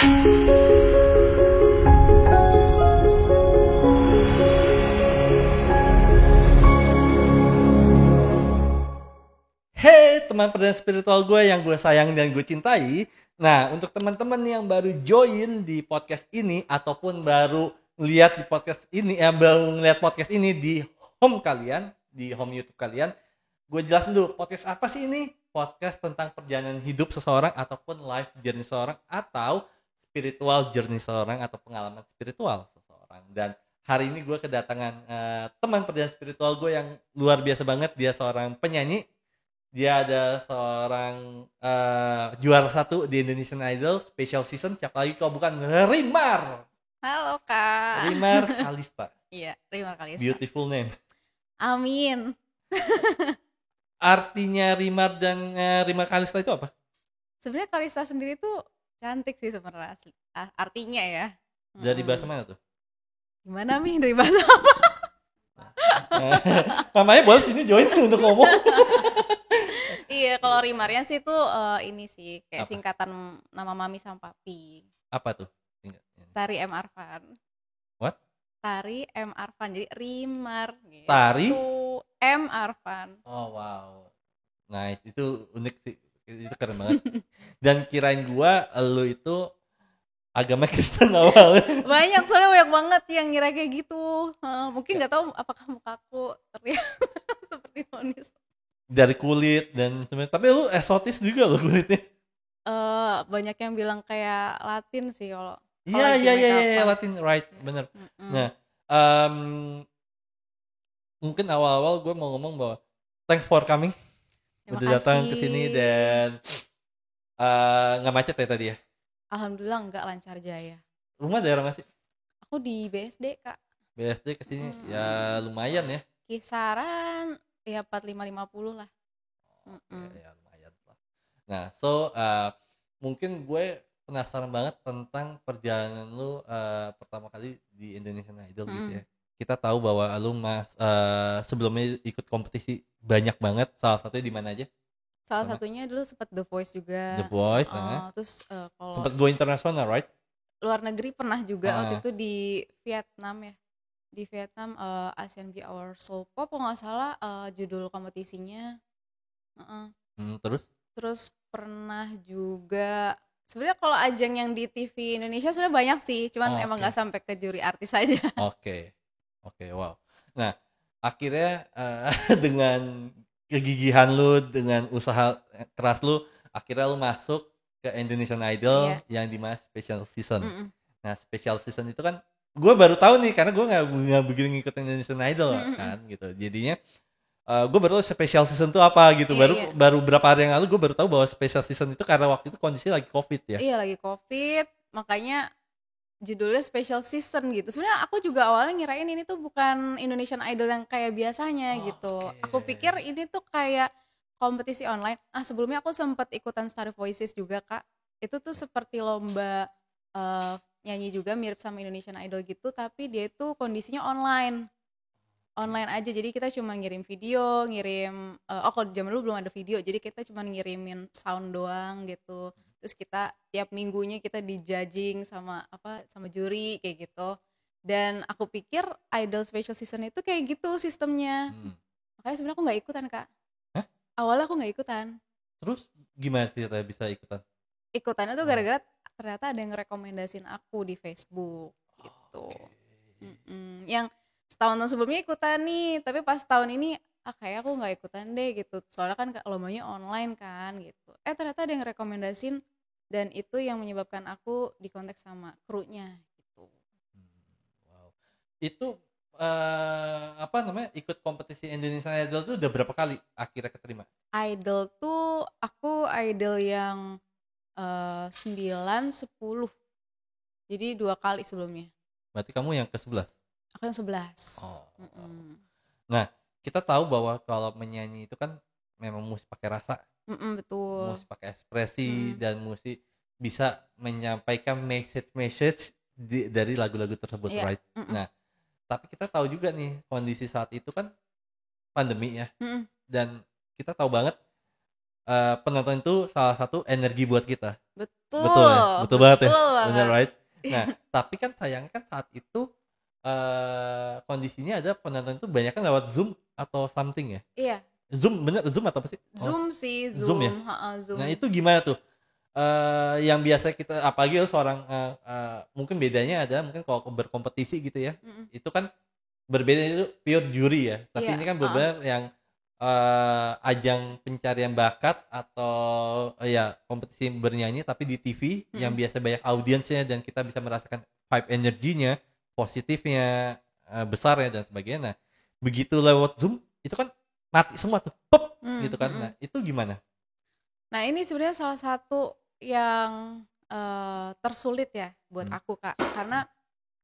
Hey teman perjalanan spiritual gue yang gue sayang dan gue cintai. Nah, untuk teman-teman yang baru join di podcast ini ataupun baru lihat di podcast ini, baru ngeliat podcast ini di home kalian, di home YouTube kalian, gue jelasin dulu podcast apa sih ini? Podcast tentang perjalanan hidup seseorang ataupun life journey seseorang atau spiritual journey seseorang atau pengalaman spiritual seseorang. Dan hari ini gue kedatangan teman perjalanan spiritual gue yang luar biasa banget. Dia seorang penyanyi. Dia ada seorang juara 1 di Indonesian Idol Special Season. Siapa lagi kalau bukan Rimar. Halo Kak. Rimar Kalista. Iya, Rimar Kalista. Beautiful name. Amin. Artinya Rimar dan Rimar Kalista itu apa? Sebenarnya Kalista sendiri tuh cantik sih sebenarnya artinya ya. Dari bahasa mana tuh? Gimana Mi? Dari bahasa apa? Mamanya boleh sini join untuk ngomong. Iya, kalau Rimarnya sih tuh ini sih kayak Apa? singkatan nama mami sama papi. Apa tuh? Tari M Arfan. What? Tari M Arfan. Jadi Rimar gitu. Tari M Arfan. Oh wow. Nice, itu unik sih. Itu keren banget. Dan kirain gua lu itu agama Kristen awalnya. Banyak, soalnya banyak banget yang ngira kayak gitu. Mungkin nggak tahu apakah mukaku terlihat seperti manis. Dari kulit dan sebenarnya, tapi lu eksotis juga lo kulitnya. Banyak yang bilang kayak Latin sih kalau Iya Latin, right, bener. Nah, mungkin awal-awal gue mau ngomong bahwa thanks for coming. Udah datang ke sini dan nggak macet ya tadi ya? Alhamdulillah nggak, lancar jaya. Rumah daerah masih? Aku di BSD Kak. BSD kesini ya lumayan ya? Kisaran ya 45-50 lah. Ya lumayan lah. Nah, mungkin gue penasaran banget tentang perjalanan lu pertama kali di Indonesian Idol gitu ya. Kita tahu bahwa lu sebelumnya ikut kompetisi banyak banget. Salah satunya di mana aja? Salah satunya dulu sempat The Voice juga. The Voice. Terus kalau sempat go internasional, right? Luar negeri pernah juga waktu itu di Vietnam ya. Di Vietnam Asian Be Our Soul Pop kalau nggak salah judul kompetisinya. Terus pernah juga sebenarnya kalau ajang yang di TV Indonesia sebenarnya banyak sih, cuman emang nggak sampai ke juri artis aja. Oke, wow. Nah, akhirnya dengan kegigihan lu, dengan usaha keras lu, akhirnya lu masuk ke Indonesian Idol yang di Mas Special Season. Nah, Special Season itu kan gue baru tahu nih karena gue nggak begitu ngikutin Indonesian Idol kan gitu. Jadinya gue baru tahu Special Season itu apa gitu. Baru berapa hari yang lalu gue baru tahu bahwa Special Season itu karena waktu itu kondisi lagi COVID ya. Iya, lagi COVID, makanya judulnya Special Season gitu. Sebenarnya aku juga awalnya ngirain ini tuh bukan Indonesian Idol yang kayak biasanya gitu. Okay. Aku pikir ini tuh kayak kompetisi online. Sebelumnya aku sempat ikutan Star Voices juga Kak. Itu tuh seperti lomba nyanyi juga mirip sama Indonesian Idol gitu, tapi dia tuh kondisinya online aja. Jadi kita cuma ngirim video, kalau zaman dulu belum ada video, jadi kita cuma ngirimin sound doang gitu. Terus kita tiap minggunya kita di-judging sama juri kayak gitu. Dan aku pikir Idol Special Season itu kayak gitu sistemnya. Makanya sebenarnya aku nggak ikutan Kak. Hah? Awalnya aku nggak ikutan. Terus gimana sih bisa ikutan? Ikutannya tuh gara-gara ternyata ada yang rekomendasiin aku di Facebook gitu. Yang setahun sebelumnya ikutan nih, tapi pas tahun ini kayak aku nggak ikutan deh gitu. Soalnya kan lombanya online kan gitu. Ternyata ada yang rekomendasiin dan itu yang menyebabkan aku dikontak sama krunya gitu. Wow. Itu ikut kompetisi Indonesian Idol tuh udah berapa kali akhirnya keterima? Idol tuh aku idol yang 9, 10. Jadi 2 kali sebelumnya. Berarti kamu yang ke-11? Aku yang 11. Nah, kita tahu bahwa kalau menyanyi itu kan memang mesti pakai rasa. Betul. Mesti pakai ekspresi dan mesti bisa menyampaikan message dari lagu-lagu tersebut, right? Nah, tapi kita tahu juga nih kondisi saat itu kan pandemi ya. Dan kita tahu banget penonton itu salah satu energi buat kita. Betul banget ya. bener banget. right? Nah, tapi kan sayangnya kan saat itu kondisinya ada penonton itu banyak kan lewat Zoom atau something ya? Iya, Zoom bener Zoom atau apa sih? Oh, Zoom sih, Zoom ya? Zoom, heeh, Nah, Zoom. itu gimana tuh? Yang biasa kita apalagi lu seorang mungkin bedanya ada mungkin kalau berkompetisi gitu ya. Mhm. Itu kan berbeda itu pure juri ya. Tapi Iya, ini kan heeh. benar yang ajang pencarian bakat atau ya kompetisi bernyanyi tapi di TV yang Mhm. biasa banyak audiensnya dan kita bisa merasakan vibe energinya, positifnya, besarnya dan sebagainya. Nah, begitu lewat Zoom itu kan mati semua tuh. Pep, gitu kan. Nah, Mhm. itu gimana? Nah, ini sebenarnya salah satu yang, tersulit ya buat Hmm. aku, Kak. Karena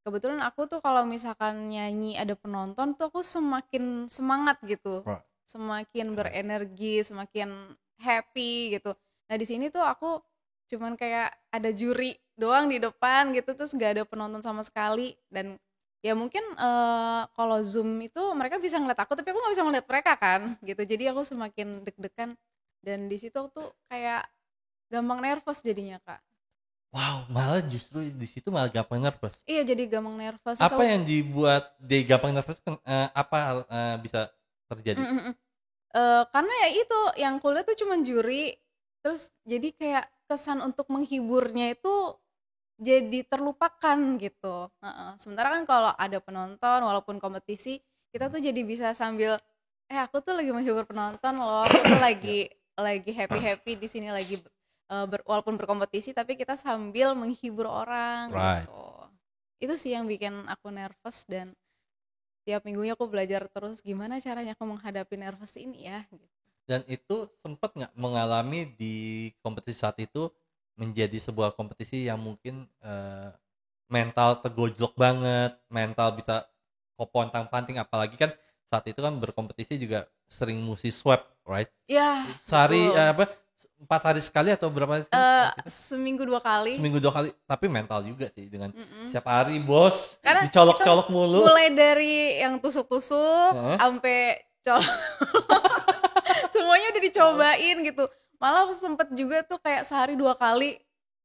kebetulan aku tuh kalau misalkan nyanyi ada penonton tuh aku semakin semangat gitu, Right. semakin Right. berenergi, semakin happy gitu. Nah, di sini tuh aku cuman kayak ada juri doang di depan gitu, terus gak ada penonton sama sekali dan ya mungkin, kalau Zoom itu mereka bisa ngeliat aku, tapi aku nggak bisa ngeliat mereka kan, gitu. Jadi aku semakin deg-degan dan di situ tuh kayak gampang nervous jadinya, Kak. Wow, malah justru di situ malah gampang nervous. Iya, jadi gampang nervous, terus Apa aku yang dibuat dia gampang nervous kan, apa bisa terjadi? mhm mhm. Karena ya itu, yang kulihat tuh cuman juri, terus jadi kayak kesan untuk menghiburnya itu jadi terlupakan gitu, heeh. Sementara kan kalau ada penonton walaupun kompetisi, kita Hmm. tuh jadi bisa sambil, aku tuh lagi menghibur penonton loh, aku tuh Ya, lagi happy-happy di sini lagi, walaupun berkompetisi tapi kita sambil menghibur orang right. gitu. Itu sih yang bikin aku nervous dan tiap minggunya aku belajar terus gimana caranya aku menghadapi nervous ini ya, gitu. Dan itu sempat nggak mengalami di kompetisi saat itu menjadi sebuah kompetisi yang mungkin mental tergojlok banget, mental bisa kopontang-panting apalagi kan saat itu kan berkompetisi juga sering musti swab, right? Iya, Sehari betul. apa 4 hari sekali atau berapa hari sekali waktu itu? Seminggu 2 kali, Seminggu 2 kali, tapi mental juga sih dengan mhm. setiap hari bos Karena itu dicolok-colok mulu. mulai dari yang tusuk-tusuk, Heeh. sampai colok semuanya udah dicobain gitu. Malah sempet juga tuh kayak sehari 2 kali,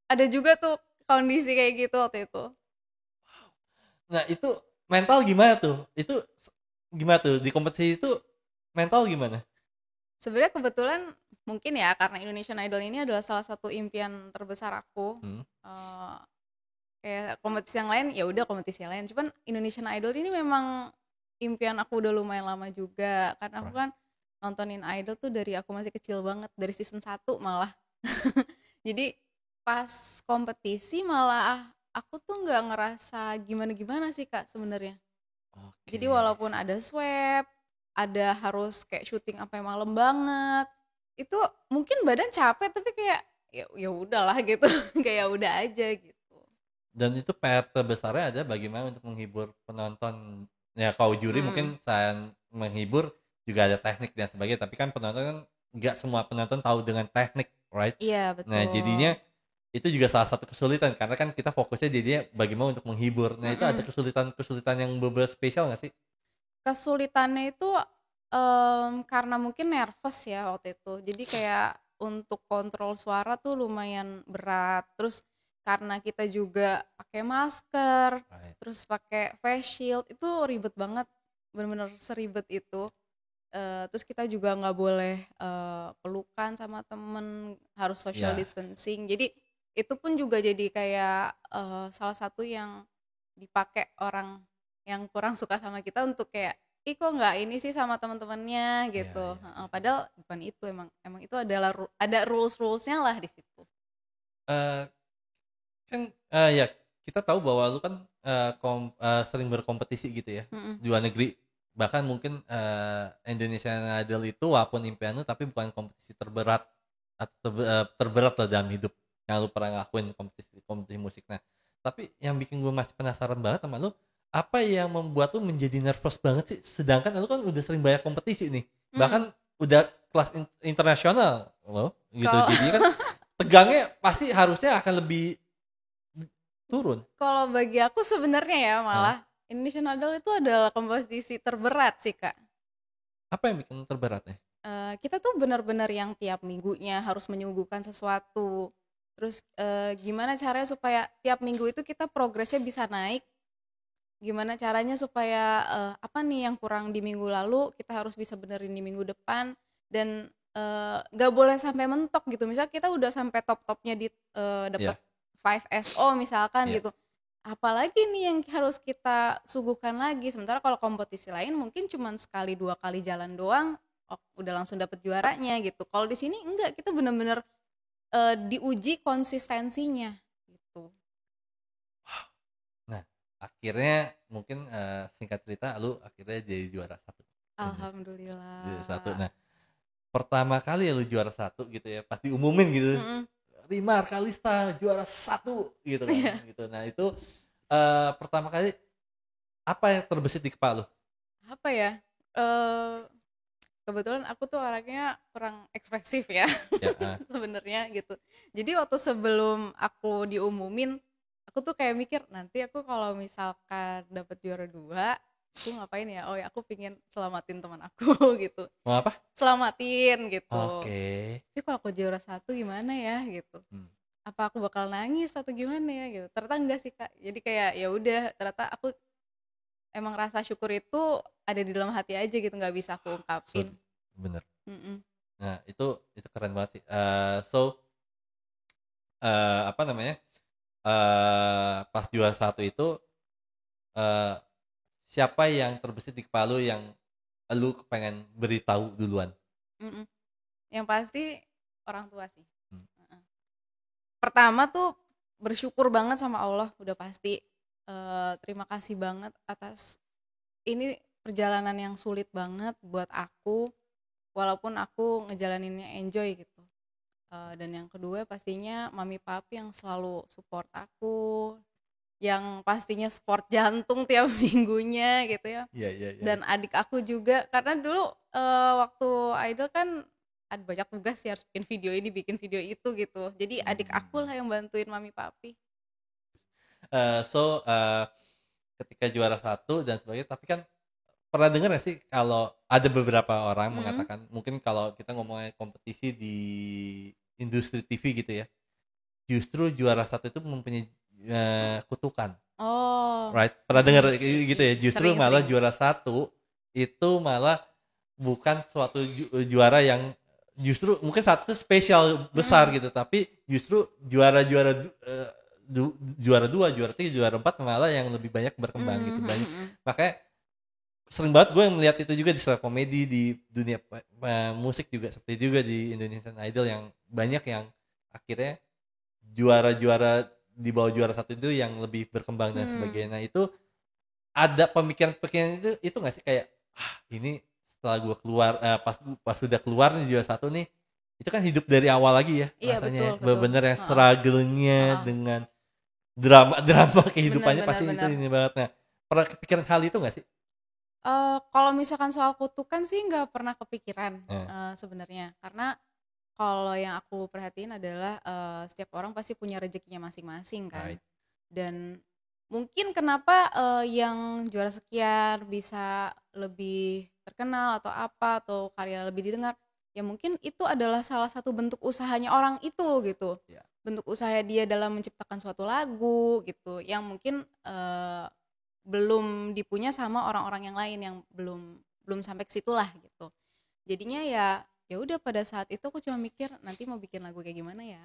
ada juga tuh kondisi kayak gitu waktu itu. Nah, itu mental gimana tuh? Itu gimana tuh di kompetisi itu mental gimana? Sebenarnya kebetulan mungkin ya karena Indonesian Idol ini adalah salah satu impian terbesar aku, Hmm, eee, kayak kompetisi yang lain, ya udah kompetisi yang lain, cuman Indonesian Idol ini memang impian aku udah lumayan lama juga, karena aku right. kan nontonin Idol tuh dari aku masih kecil banget, dari season 1 malah. Jadi pas kompetisi malah aku tuh nggak ngerasa gimana-gimana sih, Kak, sebenarnya. Jadi Oke. walaupun ada swab, ada harus kayak syuting sampai malam banget, itu mungkin badan capek tapi kayak ya udahlah gitu, kayak ya udah aja gitu. Dan itu PR terbesarnya ada bagaimana untuk menghibur penonton. Ya kalau juri Mhm, mungkin selain menghibur juga ada teknik dan sebagainya, tapi kan penonton kan nggak semua penonton tahu dengan teknik, right? iya Nah, jadinya betul. itu juga salah satu kesulitan karena kan kita fokusnya jadinya bagaimana untuk menghibur. Nah, itu ada Mhm. kesulitan-kesulitan yang beberapa spesial nggak sih? Kesulitannya itu, karena mungkin nervous ya waktu itu. Jadi kayak untuk kontrol suara tuh lumayan berat. Terus karena kita juga pakai masker, Right. terus pakai face shield, itu ribet banget, bener-bener seribet itu. Terus kita juga nggak boleh, pelukan sama temen, harus social Ya, distancing. Jadi itu pun juga jadi kayak, salah satu yang dipakai orang yang kurang suka sama kita untuk kayak, "Ih kok nggak ini sih sama teman-temannya," ya, gitu, ya, heeh. ya. Padahal bukan itu, emang itu adalah ada rules-nya lah di situ. Eh, kan ya kita tahu bahwa lu kan sering berkompetisi gitu ya Mhm, di luar negeri. Bahkan mungkin Indonesian Idol itu walaupun impian lu tapi bukan kompetisi terberat atau terberat lah dalam hidup yang lu pernah ngelakuin kompetisi kompetisi musik. Nah, tapi yang bikin gue masih penasaran banget sama lu, apa yang membuat lu menjadi nervous banget sih? Sedangkan lu kan udah sering banyak kompetisi nih, mhm. bahkan udah kelas internasional loh gitu. Kalau Jadi kan tegangnya pasti harusnya akan lebih turun. kalau bagi aku sebenarnya ya Heeh. malah Indonesian Idol itu adalah kompetisi terberat sih, Kak. Apa yang bikin terberat nih? Kita tuh benar-benar yang tiap minggunya harus menyuguhkan sesuatu. Terus gimana caranya supaya tiap minggu itu kita progresnya bisa naik, gimana caranya supaya apa nih yang kurang di minggu lalu kita harus bisa benerin di minggu depan, dan nggak boleh sampai mentok gitu. Misal kita udah sampai top-topnya di dapat Iya, 5 SO misalkan iya. gitu. Apalagi nih yang harus kita suguhkan lagi. Sementara kalau kompetisi lain mungkin cuman sekali 2 kali jalan doang, oh, udah langsung dapet juaranya gitu. Kalau di sini enggak, kita bener-bener diuji konsistensinya gitu. Nah, akhirnya mungkin singkat cerita lu akhirnya jadi juara satu. Juara satu. Alhamdulillah. Nah, pertama kali lu juara satu gitu ya, pas diumumin gitu, Mm-mm. Rimar Kalista juara satu gitu kan, Iya. gitu. Nah itu pertama kali apa yang terbesit di kepala lu? Apa ya? Eh Kebetulan aku tuh orangnya kurang ekspresif ya Ya, sebenarnya gitu. Jadi waktu sebelum aku diumumin, aku tuh kayak mikir nanti aku kalau misalkan dapat juara 2, aku ngapain ya? Oh ya, aku pingin selamatin teman aku gitu. mau apa? Selamatin gitu. Oke. Tapi kalau aku juara 1 gimana ya gitu. Hmm. Apa aku bakal nangis atau gimana ya gitu. Ternyata enggak sih, Kak. Jadi kayak ya udah, ternyata aku emang rasa syukur itu ada di dalam hati aja gitu, nggak bisa aku So, ungkapin. bener. Mm-mm. Nah itu keren banget sih. Apa namanya? Pas juara satu itu eh, siapa yang terbesit di kepala lu yang lu pengen beritahu duluan? Mm-mm. Yang pasti orang tua sih. Hmm. Heeh. Pertama tuh bersyukur banget sama Allah udah pasti. Terima kasih banget atas ini perjalanan yang sulit banget buat aku, walaupun aku ngejalaninnya enjoy gitu. Dan yang kedua pastinya mami papi yang selalu support aku, yang pastinya sport jantung tiap minggunya gitu ya. Iya, iya, iya. Dan adik aku juga, karena dulu waktu idol kan ada banyak tugas sih, harus bikin video itu gitu. Jadi adik aku lah yang bantuin mami papi. Ketika juara satu dan sebagainya, tapi kan pernah dengar gak sih kalau ada beberapa orang Mm-mm. mengatakan mungkin kalau kita ngomongin kompetisi di industri TV gitu ya, justru juara satu itu mempunyai kutukan, Oh, right? Pernah dengar gitu ya? Justru malah sering-sering. juara satu itu malah bukan suatu juara yang justru mungkin satu spesial besar Mm-mm. gitu, tapi justru juara-juara juara dua, juara tiga, juara empat malah yang lebih banyak berkembang gitu, banyak. Mm-mm. Makanya sering banget gue melihat itu juga di stand komedi, di dunia musik juga seperti juga di Indonesian Idol, yang banyak yang akhirnya juara-juara di bawah juara satu itu yang lebih berkembang dan Mm. sebagainya. Nah itu ada pemikiran-pemikiran itu nggak sih, kayak ini setelah gue keluar, pas pas sudah keluar nih juara satu nih, itu kan hidup dari awal lagi ya Iya, rasanya betul ya, betul. bener-bener yang Heeh, struggle-nya heeh. dengan drama-drama Benar kehidupannya, benar pasti itu benar. ini banget. Nah pernah kepikiran hal itu nggak sih? Kalau misalkan soal kutukan sih nggak pernah kepikiran, Eh, sebenarnya. Karena kalau yang aku perhatiin adalah, setiap orang pasti punya rezekinya masing-masing kan. right. Dan mungkin kenapa, yang juara sekian bisa lebih terkenal atau apa, atau karya lebih didengar, ya mungkin itu adalah salah satu bentuk usahanya orang itu gitu. Ya. Bentuk usaha dia dalam menciptakan suatu lagu gitu, yang mungkin, belum dipunya sama orang-orang yang lain yang belum belum sampai ke situlah gitu. Jadinya ya udah, pada saat itu aku cuma mikir nanti mau bikin lagu kayak gimana ya.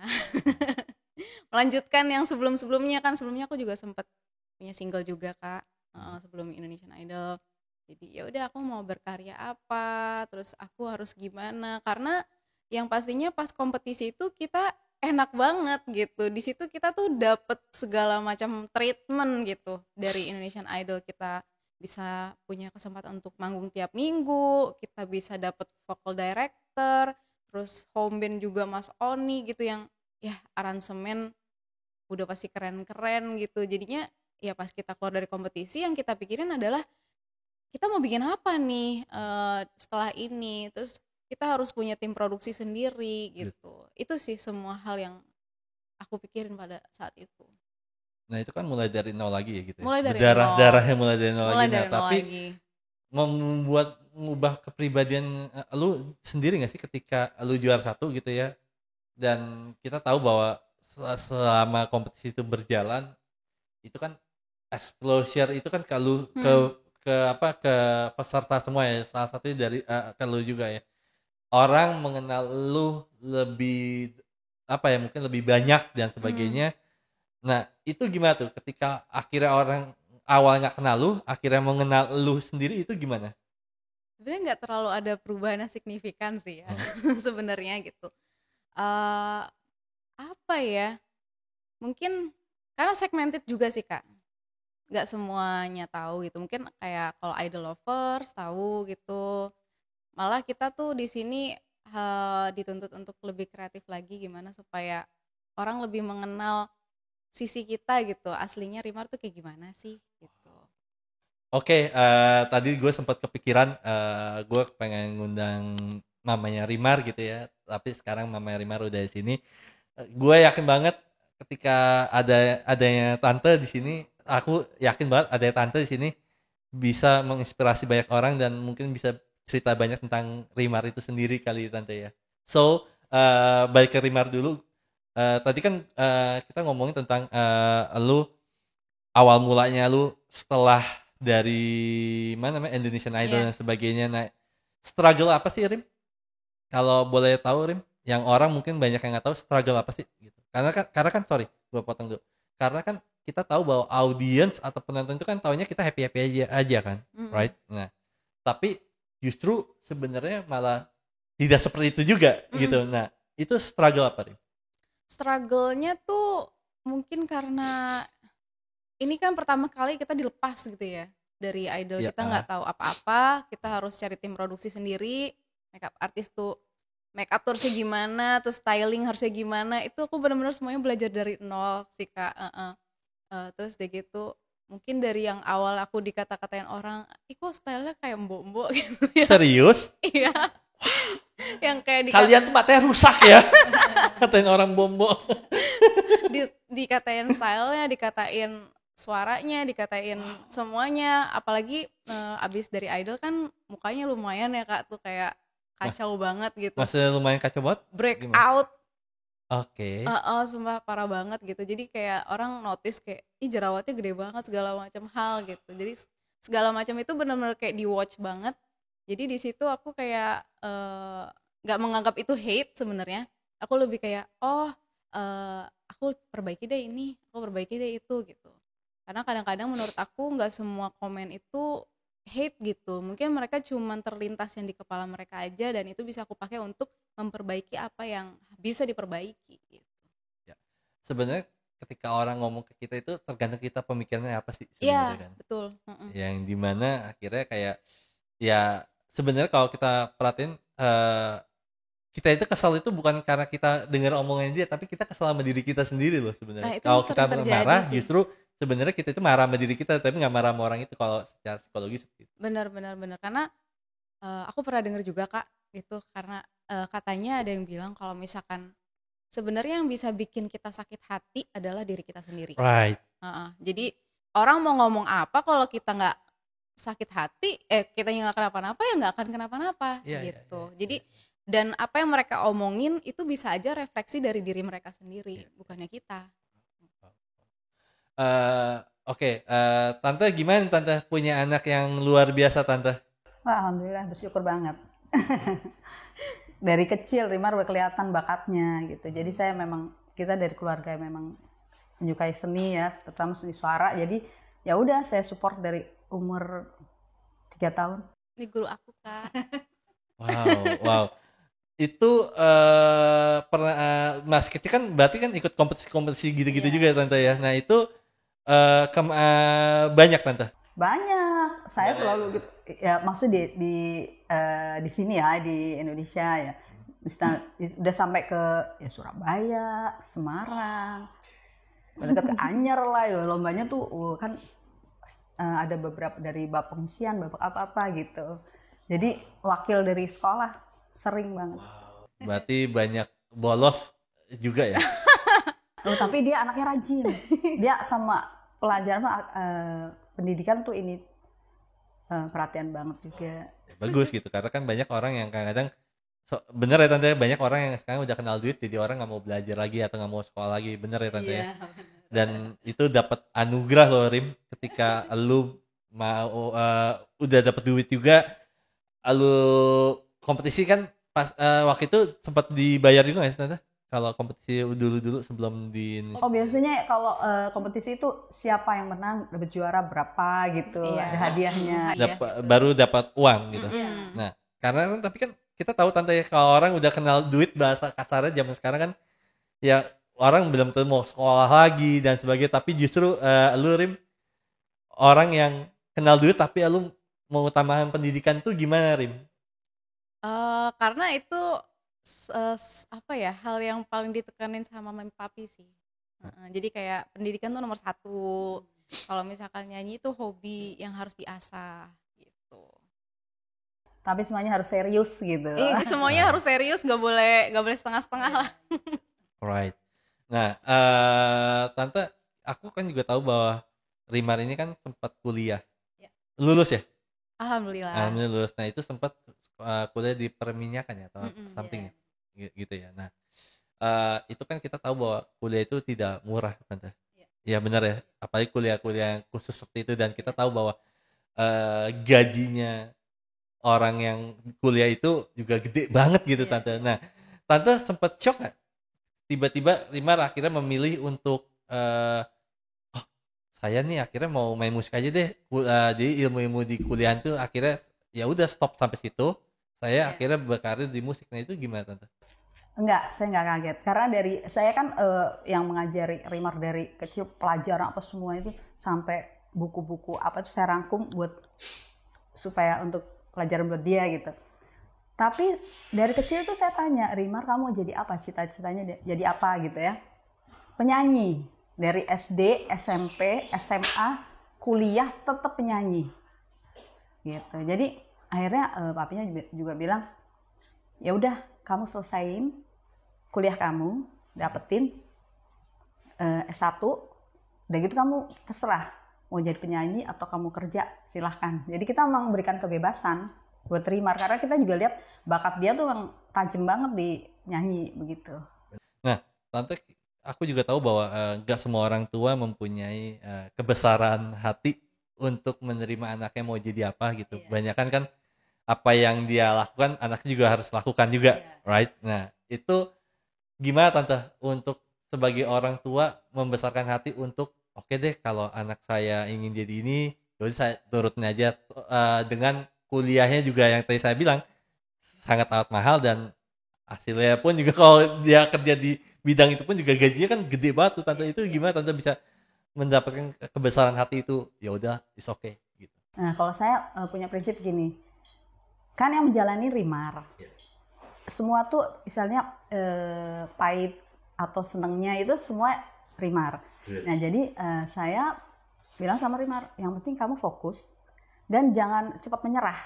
Melanjutkan yang sebelum-sebelumnya, kan sebelumnya aku juga sempat punya single juga, Kak, Hmm. sebelum Indonesian Idol. Jadi ya udah, aku mau berkarya apa, terus aku harus gimana, karena yang pastinya pas kompetisi itu kita enak banget gitu. Di situ kita tuh dapet segala macam treatment gitu dari Indonesian Idol. Kita bisa punya kesempatan untuk manggung tiap minggu, kita bisa dapet vocal director, terus home band juga Mas Oni gitu, yang ya aransemen udah pasti keren-keren gitu. Jadinya ya pas kita keluar dari kompetisi, yang kita pikirin adalah kita mau bikin apa nih setelah ini. Terus kita harus punya tim produksi sendiri gitu. Itu sih semua hal yang aku pikirin pada saat itu. Nah itu kan mulai dari nol lagi ya gitu ya, Mulai dari nol, berdarah-darahnya mulai dari nol lagi. mulai Nah dari nol tapi lagi. membuat mengubah kepribadian lu sendiri nggak sih ketika lu juara satu gitu ya, dan kita tahu bahwa selama kompetisi itu berjalan itu kan exposure itu kan kalau ke apa ke peserta semua ya, salah satunya dari ke lu juga ya, orang mengenal lu lebih apa ya, mungkin lebih banyak dan sebagainya. Nah itu gimana tuh ketika akhirnya orang awal nggak kenal lu akhirnya mengenal lu sendiri, itu gimana? Sebenarnya nggak terlalu ada perubahan yang signifikan sih ya, sebenarnya gitu. Eh apa ya? Mungkin karena segmented juga sih Kak. Nggak semuanya tahu gitu. Mungkin kayak kalau idol lovers tahu gitu. Malah kita tuh di sini dituntut untuk lebih kreatif lagi gimana supaya orang lebih mengenal sisi kita gitu. Aslinya Rimar tuh kayak gimana sih gitu. Oke, tadi gue sempat kepikiran gue pengen ngundang mamanya Rimar gitu ya, tapi sekarang mamanya Rimar udah di sini. Gue yakin banget ketika adanya tante di sini, aku yakin banget adanya tante di sini bisa menginspirasi banyak orang dan mungkin bisa cerita banyak tentang Rimar itu sendiri kali tante ya. So, balik ke Rimar dulu. Tadi kan kita ngomongin tentang lu awal mulanya lu setelah dari mana namanya Indonesian Idol Iya. dan sebagainya. Nah, struggle apa sih Rim? Kalau boleh tahu Rim, yang orang mungkin banyak yang nggak tahu struggle apa sih gitu. Karena kan sorry, gua potong dulu. Karena kan kita tahu bahwa audience atau penonton itu kan taunya kita happy-happy aja kan, right? Nah, tapi justru sebenarnya malah tidak seperti itu juga gitu. Nah, itu struggle apa Rim? Struggle-nya tuh mungkin karena ini kan pertama kali kita dilepas gitu ya dari idol, Ya, kita nggak tahu apa-apa, kita harus cari tim produksi sendiri, makeup artis tuh makeup tuh harusnya gimana, terus styling harusnya gimana, itu aku benar-benar semuanya belajar dari nol sih Kak. Terus deh gitu mungkin dari yang awal aku dikata-katain orang, ih kok stylenya kayak mbok-mbok gitu ya. serius? Iya, yang kayak Kalian tuh matanya rusak ya. Katain orang bombo. dikatain stylenya, dikatain suaranya, dikatain semuanya. Apalagi abis dari idol kan mukanya lumayan ya Kak, tuh kayak kacau banget gitu. Masih lumayan kacau banget. Breakout. Oke. Sumpah parah banget gitu. Jadi kayak orang notice kayak, ih jerawatnya gede banget segala macam hal gitu. Jadi segala macam itu benar-benar kayak di watch banget. Jadi di situ aku kayak nggak menganggap itu hate sebenarnya. Aku lebih kayak aku perbaiki deh ini, aku perbaiki deh itu gitu. Karena kadang-kadang menurut aku nggak semua komen itu hate gitu. Mungkin mereka cuman terlintas yang di kepala mereka aja dan itu bisa aku pakai untuk memperbaiki apa yang bisa diperbaiki gitu. Ya. Sebenarnya ketika orang ngomong ke kita itu tergantung kita pemikirannya apa sih Iya, sebenarnya kan. betul. Yang dimana akhirnya kayak ya sebenarnya kalau kita perhatiin kita itu kesal itu bukan karena kita dengar omongan dia, tapi kita kesal sama diri kita sendiri loh Nah, sebenarnya. itu Kalau kita sering terjadi marah sih. justru sebenarnya kita itu marah sama diri kita tapi nggak marah sama orang itu kalau secara psikologis seperti itu. Benar. Karena aku pernah dengar juga Kak, gitu karena katanya ada yang bilang kalau misalkan sebenarnya yang bisa bikin kita sakit hati adalah diri kita sendiri. Right. Jadi orang mau ngomong apa kalau kita nggak sakit hati, kita nggak kenapa-napa ya nggak akan kenapa-napa gitu. Jadi dan apa yang mereka omongin itu bisa aja refleksi dari diri mereka sendiri, bukannya kita. Oke, Tante gimana Tante punya anak yang luar biasa Tante? Wah, alhamdulillah bersyukur banget. Dari kecil Rimar udah kelihatan bakatnya gitu. Jadi kita dari keluarga yang memang menyukai seni ya, terutama seni suara. Jadi ya udah saya support dari umur 3 tahun. Ini guru aku Kak. Wow. Itu pernah Mas Kiti kan berarti kan ikut kompetisi gitu-gitu juga ya Tante ya. Nah itu banyak Tante. Banyak. Saya selalu gitu. Ya maksudnya di sini ya di Indonesia ya. Udah sampai ke ya Surabaya, Semarang, dekat ke Anyer lah ya. Lombanya tuh kan ada beberapa dari Bapengsian, Bapak apa-apa gitu. Jadi wakil dari sekolah sering banget. Berarti banyak bolos juga ya. Tapi dia anaknya rajin. Dia sama pelajaran pendidikan tuh perhatian banget juga. Bagus gitu karena kan banyak orang yang kadang-kadang bener ya tante, banyak orang yang sekarang udah kenal duit jadi orang nggak mau belajar lagi atau nggak mau sekolah lagi, bener ya tante ya. Dan itu dapat anugerah loh Rim, ketika lu mau udah dapat duit juga, lu kompetisi kan pas waktu itu sempat dibayar juga nggak sih tante? Kalau kompetisi dulu sebelum di Indonesia. Oh biasanya kalau kompetisi itu siapa yang menang dapat juara berapa gitu, ada hadiahnya. Baru dapat uang gitu. Mm-mm. Nah, karena kan tapi kan kita tahu tante ya, kalau orang udah kenal duit, bahasa kasarnya zaman sekarang kan ya orang belum tentu mau sekolah lagi dan sebagainya, tapi justru lu Rim orang yang kenal duit tapi lu mau utamakan pendidikan tuh gimana Rim? Karena itu apa ya, hal yang paling ditekanin sama mami papi sih. Jadi kayak pendidikan tuh nomor 1. Kalau misalkan nyanyi itu hobi yang harus diasah gitu. Tapi semuanya harus serius gitu. Semuanya harus serius, nggak boleh setengah-setengah lah. Right. Nah, tante, aku kan juga tahu bahwa Rimar ini kan sempat kuliah. Ya. Lulus ya? Alhamdulillah. Alhamdulillah lulus. Nah, itu sempat kuliah di perminyakan ya atau something ya? Gitu ya. Nah, itu kan kita tahu bahwa kuliah itu tidak murah, tante. Ya benar ya. Apalagi kuliah-kuliah yang khusus seperti itu, dan kita tahu bahwa gajinya orang yang kuliah itu juga gede banget gitu, tante. Nah, tante sempat shock nggak? Tiba-tiba Rimar akhirnya memilih untuk saya nih akhirnya mau main musik aja deh. Jadi ilmu-ilmu di kuliahan tuh akhirnya ya udah stop sampai situ. Saya akhirnya berkarir di musik. Nah, itu gimana tante? Enggak, saya enggak kaget. Karena dari saya kan yang mengajari Rimar dari kecil, pelajaran apa semua itu sampai buku-buku apa itu saya rangkum buat supaya untuk pelajaran buat dia gitu. Tapi dari kecil tuh saya tanya, Rimar kamu jadi apa? Cita-citanya jadi apa gitu ya? Penyanyi. Dari SD, SMP, SMA, kuliah tetap penyanyi. Gitu. Jadi akhirnya papinya juga bilang, ya udah kamu selesain kuliah kamu, dapetin S1, udah gitu kamu terserah mau jadi penyanyi atau kamu kerja, silahkan. Jadi kita memang memberikan kebebasan buat Rimar, karena kita juga lihat bakat dia tuh memang tajam banget di nyanyi begitu. Nah, tante, aku juga tahu bahwa gak semua orang tua mempunyai kebesaran hati untuk menerima anaknya mau jadi apa gitu. Banyakan kan apa yang dia lakukan anaknya juga harus lakukan juga, right? Nah, itu gimana tante untuk sebagai orang tua membesarkan hati untuk oke deh kalau anak saya ingin jadi ini, yaudah saya turutin aja, dengan kuliahnya juga yang tadi saya bilang sangat amat mahal, dan hasilnya pun juga kalau dia kerja di bidang itu pun juga gajinya kan gede banget tuh tante. Itu gimana tante bisa mendapatkan kebesaran hati itu? Ya udah, it's okay gitu. Nah, kalau saya punya prinsip gini, kan yang menjalani Rimar, semua tuh misalnya pahit atau senengnya itu semua Rimar. Nah jadi saya bilang sama Rimar, yang penting kamu fokus dan jangan cepat menyerah.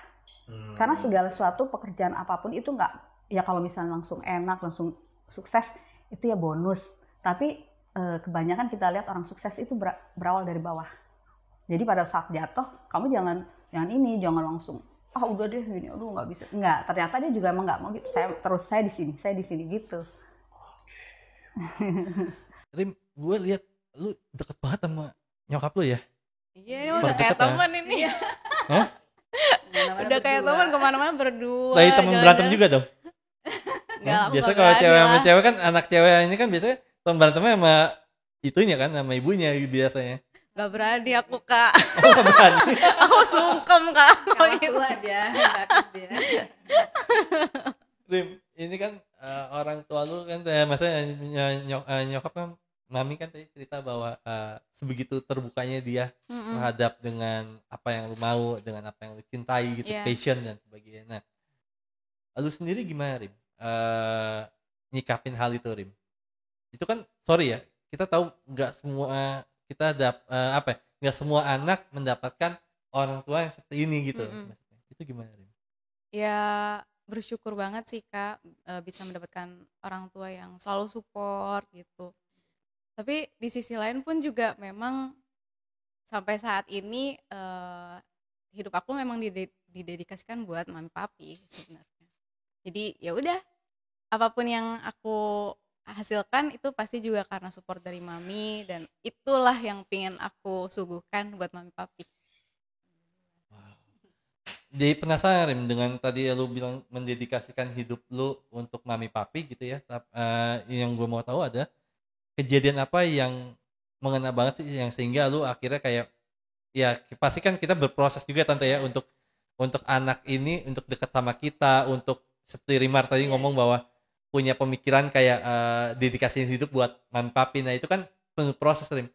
Karena segala suatu pekerjaan apapun itu nggak, ya kalau misalnya langsung enak, langsung sukses, itu ya bonus. Tapi kebanyakan kita lihat orang sukses itu berawal dari bawah. Jadi pada saat jatuh, kamu jangan jangan langsung, udah deh gini, aduh nggak bisa. Nggak, ternyata dia juga emang nggak mau gitu. Saya di sini gitu. Rim, gue lihat lu deket banget sama nyokap lu ya? Iya, udah kayak teman ini. Hah? Udah kayak teman, kemana-mana berdua. Lagi temen berantem juga dong? Biasa kalau cewek sama cewek kan, anak cewek ini kan biasanya temen berantemnya sama itunya kan, sama ibunya biasanya. Gak berani aku, Kak. Oh, gak berani? Aku sungkem, Kak. Kalau tua dia. Rim, ini kan orang tua lu kan, maksudnya nyokap kan, mami kan tadi cerita bahwa sebegitu terbukanya dia terhadap dengan apa yang lu mau, dengan apa yang lu cintai gitu, passion dan sebagainya. Nah, lu sendiri gimana Rim? Nyikapin hal itu Rim? Itu kan, sorry ya, kita tahu nggak semua nggak semua anak mendapatkan orang tua yang seperti ini gitu. Itu gimana Rim? Ya bersyukur banget sih Kak, bisa mendapatkan orang tua yang selalu support gitu. Tapi di sisi lain pun juga memang sampai saat ini hidup aku memang didedikasikan buat mami papi sebenarnya. Jadi ya udah, apapun yang aku hasilkan itu pasti juga karena support dari mami, dan itulah yang pengen aku suguhkan buat mami papi. Jadi penasaran Rim, dengan tadi lu bilang mendedikasikan hidup lu untuk mami papi gitu ya. Yang gue mau tahu ada kejadian apa yang mengena banget sih yang sehingga lu akhirnya kayak ya pasti kan kita berproses juga tante ya untuk anak ini untuk dekat sama kita, untuk seperti Rimar tadi ngomong bahwa punya pemikiran kayak dedikasi hidup buat mami papi. Nah itu kan penuh proses Rim.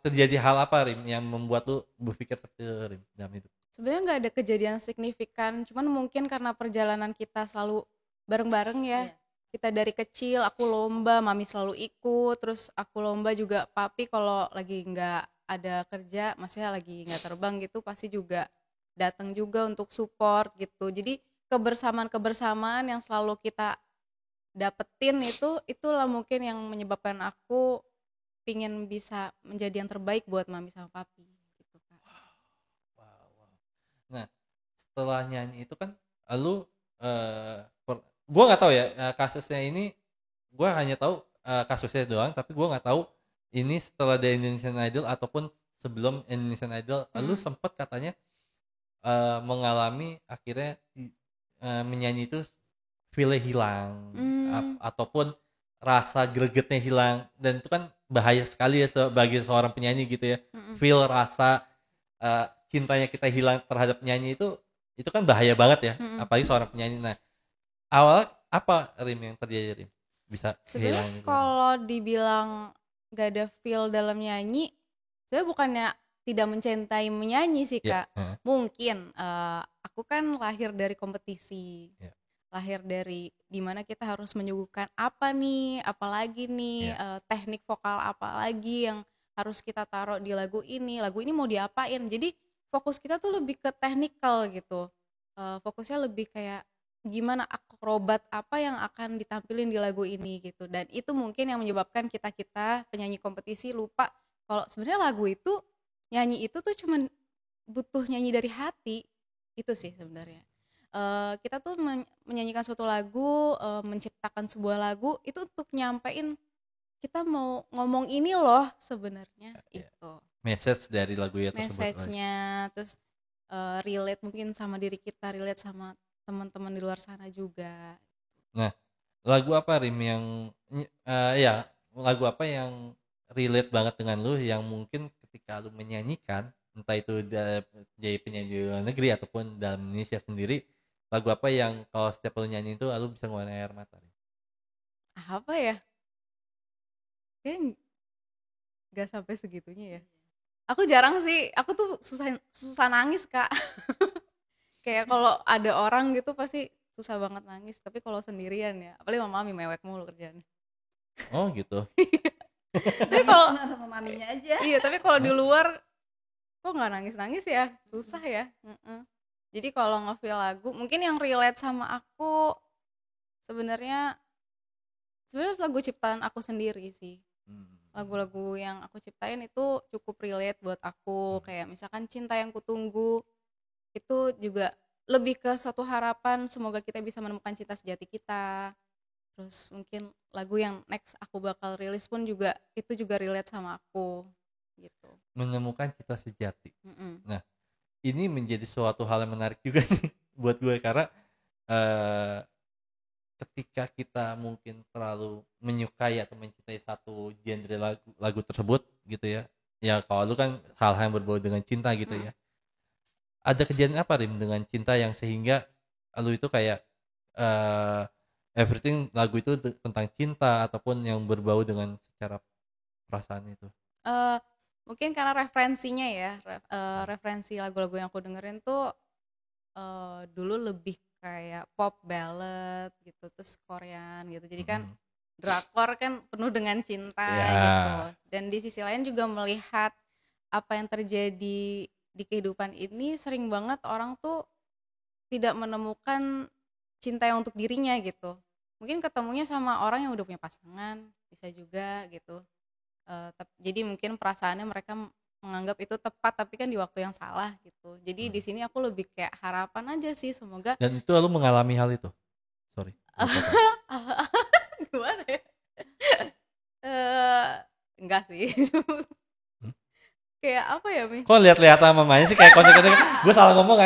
Terjadi hal apa Rim yang membuat lu berpikir seperti itu, Rim, dalam hidup? Sebenarnya nggak ada kejadian signifikan, cuman mungkin karena perjalanan kita selalu bareng-bareng ya. Kita dari kecil, aku lomba, mami selalu ikut, terus aku lomba juga papi kalau lagi nggak ada kerja, maksudnya lagi nggak terbang gitu, pasti juga datang juga untuk support gitu. Jadi kebersamaan-kebersamaan yang selalu kita dapetin itulah mungkin yang menyebabkan aku pingin bisa menjadi yang terbaik buat mami sama papi gitu Kak. Wow. Nah, setelah nyanyi itu kan lu gue nggak tahu ya kasusnya ini, gue hanya tahu kasusnya doang, tapi gue nggak tahu ini setelah The Indonesian Idol ataupun sebelum Indonesian Idol. Lu sempet katanya mengalami akhirnya menyanyi itu feel-nya hilang ataupun rasa gregetnya hilang, dan itu kan bahaya sekali ya bagi seorang penyanyi gitu ya. Feel rasa cintanya kita hilang terhadap penyanyi itu kan bahaya banget ya, apalagi seorang penyanyi. Nah, awal apa Rim yang terjadi Rim? Bisa sebenarnya kalau dibilang gak ada feel dalam nyanyi, sebenarnya bukannya tidak mencintai menyanyi sih Kak. Mungkin aku kan lahir dari kompetisi, lahir dari dimana kita harus menyuguhkan apa nih, apalagi nih teknik vokal apalagi yang harus kita taruh di lagu ini mau diapain. Jadi fokus kita tuh lebih ke technical gitu, fokusnya lebih kayak gimana akrobat apa yang akan ditampilin di lagu ini gitu. Dan itu mungkin yang menyebabkan kita penyanyi kompetisi lupa kalau sebenarnya lagu itu, nyanyi itu tuh cuman butuh nyanyi dari hati. Itu sih sebenarnya. Kita tuh menyanyikan suatu lagu, menciptakan sebuah lagu itu untuk nyampein kita mau ngomong ini loh sebenarnya. Itu message dari lagu ya tersebut. Message-nya, terus relate mungkin sama diri kita, relate sama teman-teman di luar sana juga. Nah, lagu apa Rim yang lagu apa yang relate banget dengan lu, yang mungkin ketika lu menyanyikan, entah itu jadi penyanyi di luar negeri ataupun dalam Indonesia sendiri, lagu apa yang kalau setiap lu nyanyi itu lu bisa ngeluarin air mata? Apa ya? Kayaknya gak sampai segitunya ya. Aku jarang sih, aku tuh susah nangis Kak. Kayak kalau ada orang gitu pasti susah banget nangis, tapi kalau sendirian ya, apalagi mami mewek mulu kerjaan. Oh gitu. Tapi kalau sama maminya aja. Iya, tapi kalau di luar kok nggak nangis ya, susah ya. Jadi kalau nge-feel lagu, mungkin yang relate sama aku sebenarnya lagu ciptaan aku sendiri sih. Lagu-lagu yang aku ciptain itu cukup relate buat aku, kayak misalkan Cinta Yang Kutunggu itu juga lebih ke suatu harapan semoga kita bisa menemukan cinta sejati kita. Terus mungkin lagu yang next aku bakal rilis pun juga itu juga relate sama aku gitu. Menemukan cinta sejati. Nah, ini menjadi suatu hal yang menarik juga nih buat gue, karena ketika kita mungkin terlalu menyukai atau mencintai satu genre lagu tersebut gitu ya. Ya kalau lu kan hal-hal yang berbau dengan cinta gitu ya. Ada kejadian apa Rim dengan cinta yang sehingga lu itu kayak everything lagu itu tentang cinta ataupun yang berbau dengan secara perasaan itu? Mungkin karena referensinya ya, referensi lagu-lagu yang aku dengerin tuh dulu lebih kayak pop ballad gitu, terus Korean gitu. Jadi kan drakor kan penuh dengan cinta gitu. Dan di sisi lain juga melihat apa yang terjadi di kehidupan ini, sering banget orang tuh tidak menemukan cinta yang untuk dirinya gitu. Mungkin ketemunya sama orang yang udah punya pasangan, bisa juga gitu. Jadi mungkin perasaannya mereka menganggap itu tepat, tapi kan di waktu yang salah gitu. Jadi di sini aku lebih kayak harapan aja sih, semoga. Dan itu lu mengalami hal itu? Sorry. Gimana ya? Enggak sih. Kayak apa ya, Mi? Kok lihat-lihat sama mamanya sih kayak konten-konten gue salah ngomong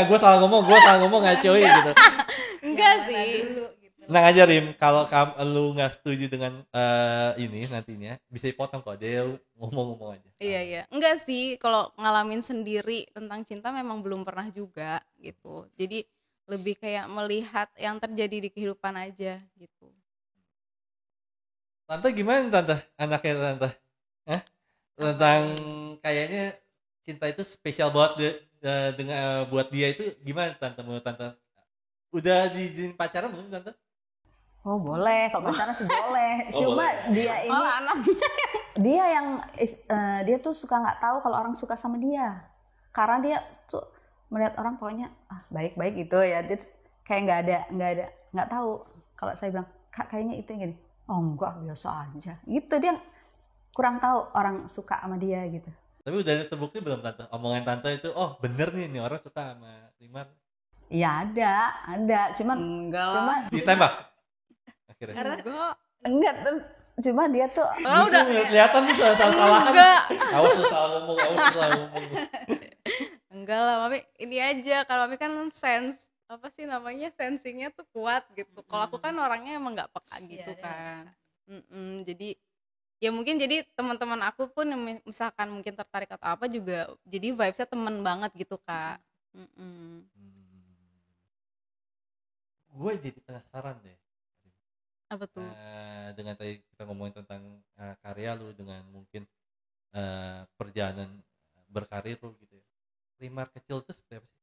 nggak coy gitu. Enggak sih. Nah aja Rim, kalau lu nggak setuju dengan ini nantinya bisa dipotong kok, dia ngomong-ngomong aja. Iya. Enggak sih, kalau ngalamin sendiri tentang cinta memang belum pernah juga gitu. Jadi lebih kayak melihat yang terjadi di kehidupan aja gitu. Tante gimana tante? Anaknya tante? Hah? Tentang kayaknya cinta itu spesial banget dengan buat dia itu gimana tante menurut tante? Udah diizinin pacaran belum tante? Oh boleh, kalau pacaran sih boleh. Oh, Cuma boleh. dia ini dia yang dia tuh suka nggak tahu kalau orang suka sama dia. Karena dia tuh melihat orang pokoknya baik-baik gitu ya. Dia kayak nggak tahu. Kalau saya bilang Kak kayaknya itu yang gini. Oh enggak, biasa aja. Gitu dia kurang tahu orang suka sama dia gitu. Tapi udah terbukti belum tante? Omongan tante itu, oh bener nih orang suka sama Rimar. Iya ada. Enggak lah. Ditembak? Akhirnya. Enggak terus cuma dia tuh Oh, udah kelihatan tuh salah-salahan. enggak. Awas lu salah ngomong. Enggak lah, Mami. Ini aja kalau Mami kan sensingnya tuh kuat gitu. Kalau aku kan orangnya emang nggak peka gitu kan. Jadi ya mungkin jadi teman-teman aku pun yang misalkan mungkin tertarik atau apa juga jadi vibesnya temen banget gitu Kak. Gue jadi penasaran deh. Apa tuh? Dengan tadi kita ngomongin tentang karya lu, dengan mungkin perjalanan berkarir lu gitu ya. Rimar kecil itu seperti apa sih?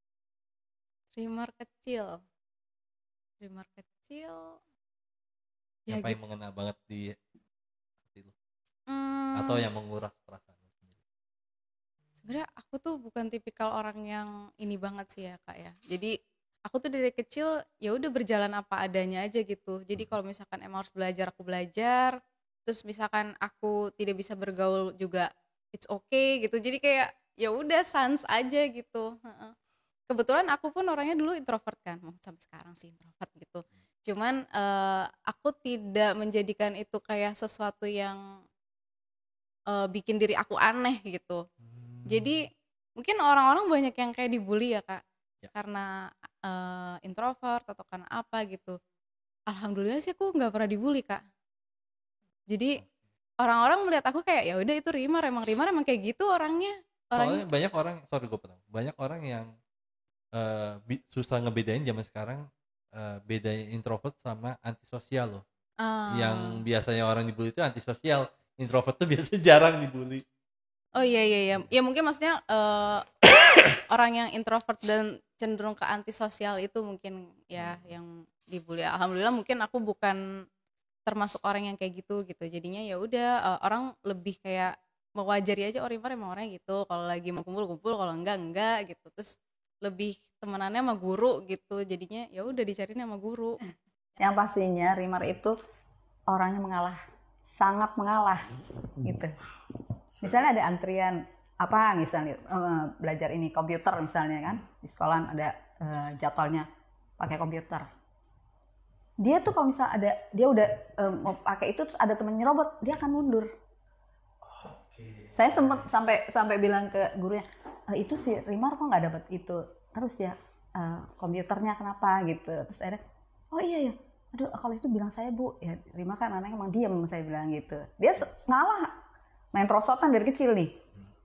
Rimar kecil Yang ya paling gitu. mengena banget di hati lu? Atau yang menguras perasaan lu sendiri? Sebenarnya aku tuh bukan tipikal orang yang ini banget sih ya Kak ya. Jadi aku tuh dari kecil ya udah berjalan apa adanya aja gitu. Jadi kalau misalkan emang harus belajar aku belajar. Terus misalkan aku tidak bisa bergaul juga it's okay gitu. Jadi kayak ya udah sans aja gitu. Kebetulan aku pun orangnya dulu introvert kan, sampai sekarang sih introvert gitu. Cuman aku tidak menjadikan itu kayak sesuatu yang bikin diri aku aneh gitu. Jadi mungkin orang-orang banyak yang kayak dibully ya Kak, karena introvert atau karena apa gitu. Alhamdulillah sih aku nggak pernah dibully Kak. Jadi orang-orang melihat aku kayak ya udah itu Rimar emang kayak gitu orangnya. Soalnya banyak orang yang susah ngebedain zaman sekarang bedain introvert sama antisosial loh. Yang biasanya orang dibully itu antisosial, introvert tuh biasanya jarang dibully. Oh iya. Ya mungkin maksudnya orang yang introvert dan cenderung ke antisosial itu mungkin ya yang dibully. Alhamdulillah mungkin aku bukan termasuk orang yang kayak gitu. Jadinya ya udah orang lebih kayak mewajari aja Rimar emang orangnya gitu. Kalau lagi mau kumpul, kalau enggak gitu. Terus lebih temenannya sama guru gitu. Jadinya ya udah dicariin sama guru. Yang pastinya Rimar itu orangnya mengalah, sangat mengalah gitu. Misalnya ada antrian apa misalnya belajar ini komputer misalnya kan di sekolah ada jadwalnya pakai komputer. Dia tuh kalau misalnya ada dia udah mau pakai itu terus ada temennya robot, dia akan mundur. Saya sempat sampai bilang ke gurunya, itu si Rimar kok nggak dapat itu terus ya komputernya kenapa gitu. Terus akhirnya oh iya aduh kalau itu bilang saya Bu ya Rimar kan anaknya emang diem, saya bilang gitu. Dia ngalah main prosotan dari kecil nih.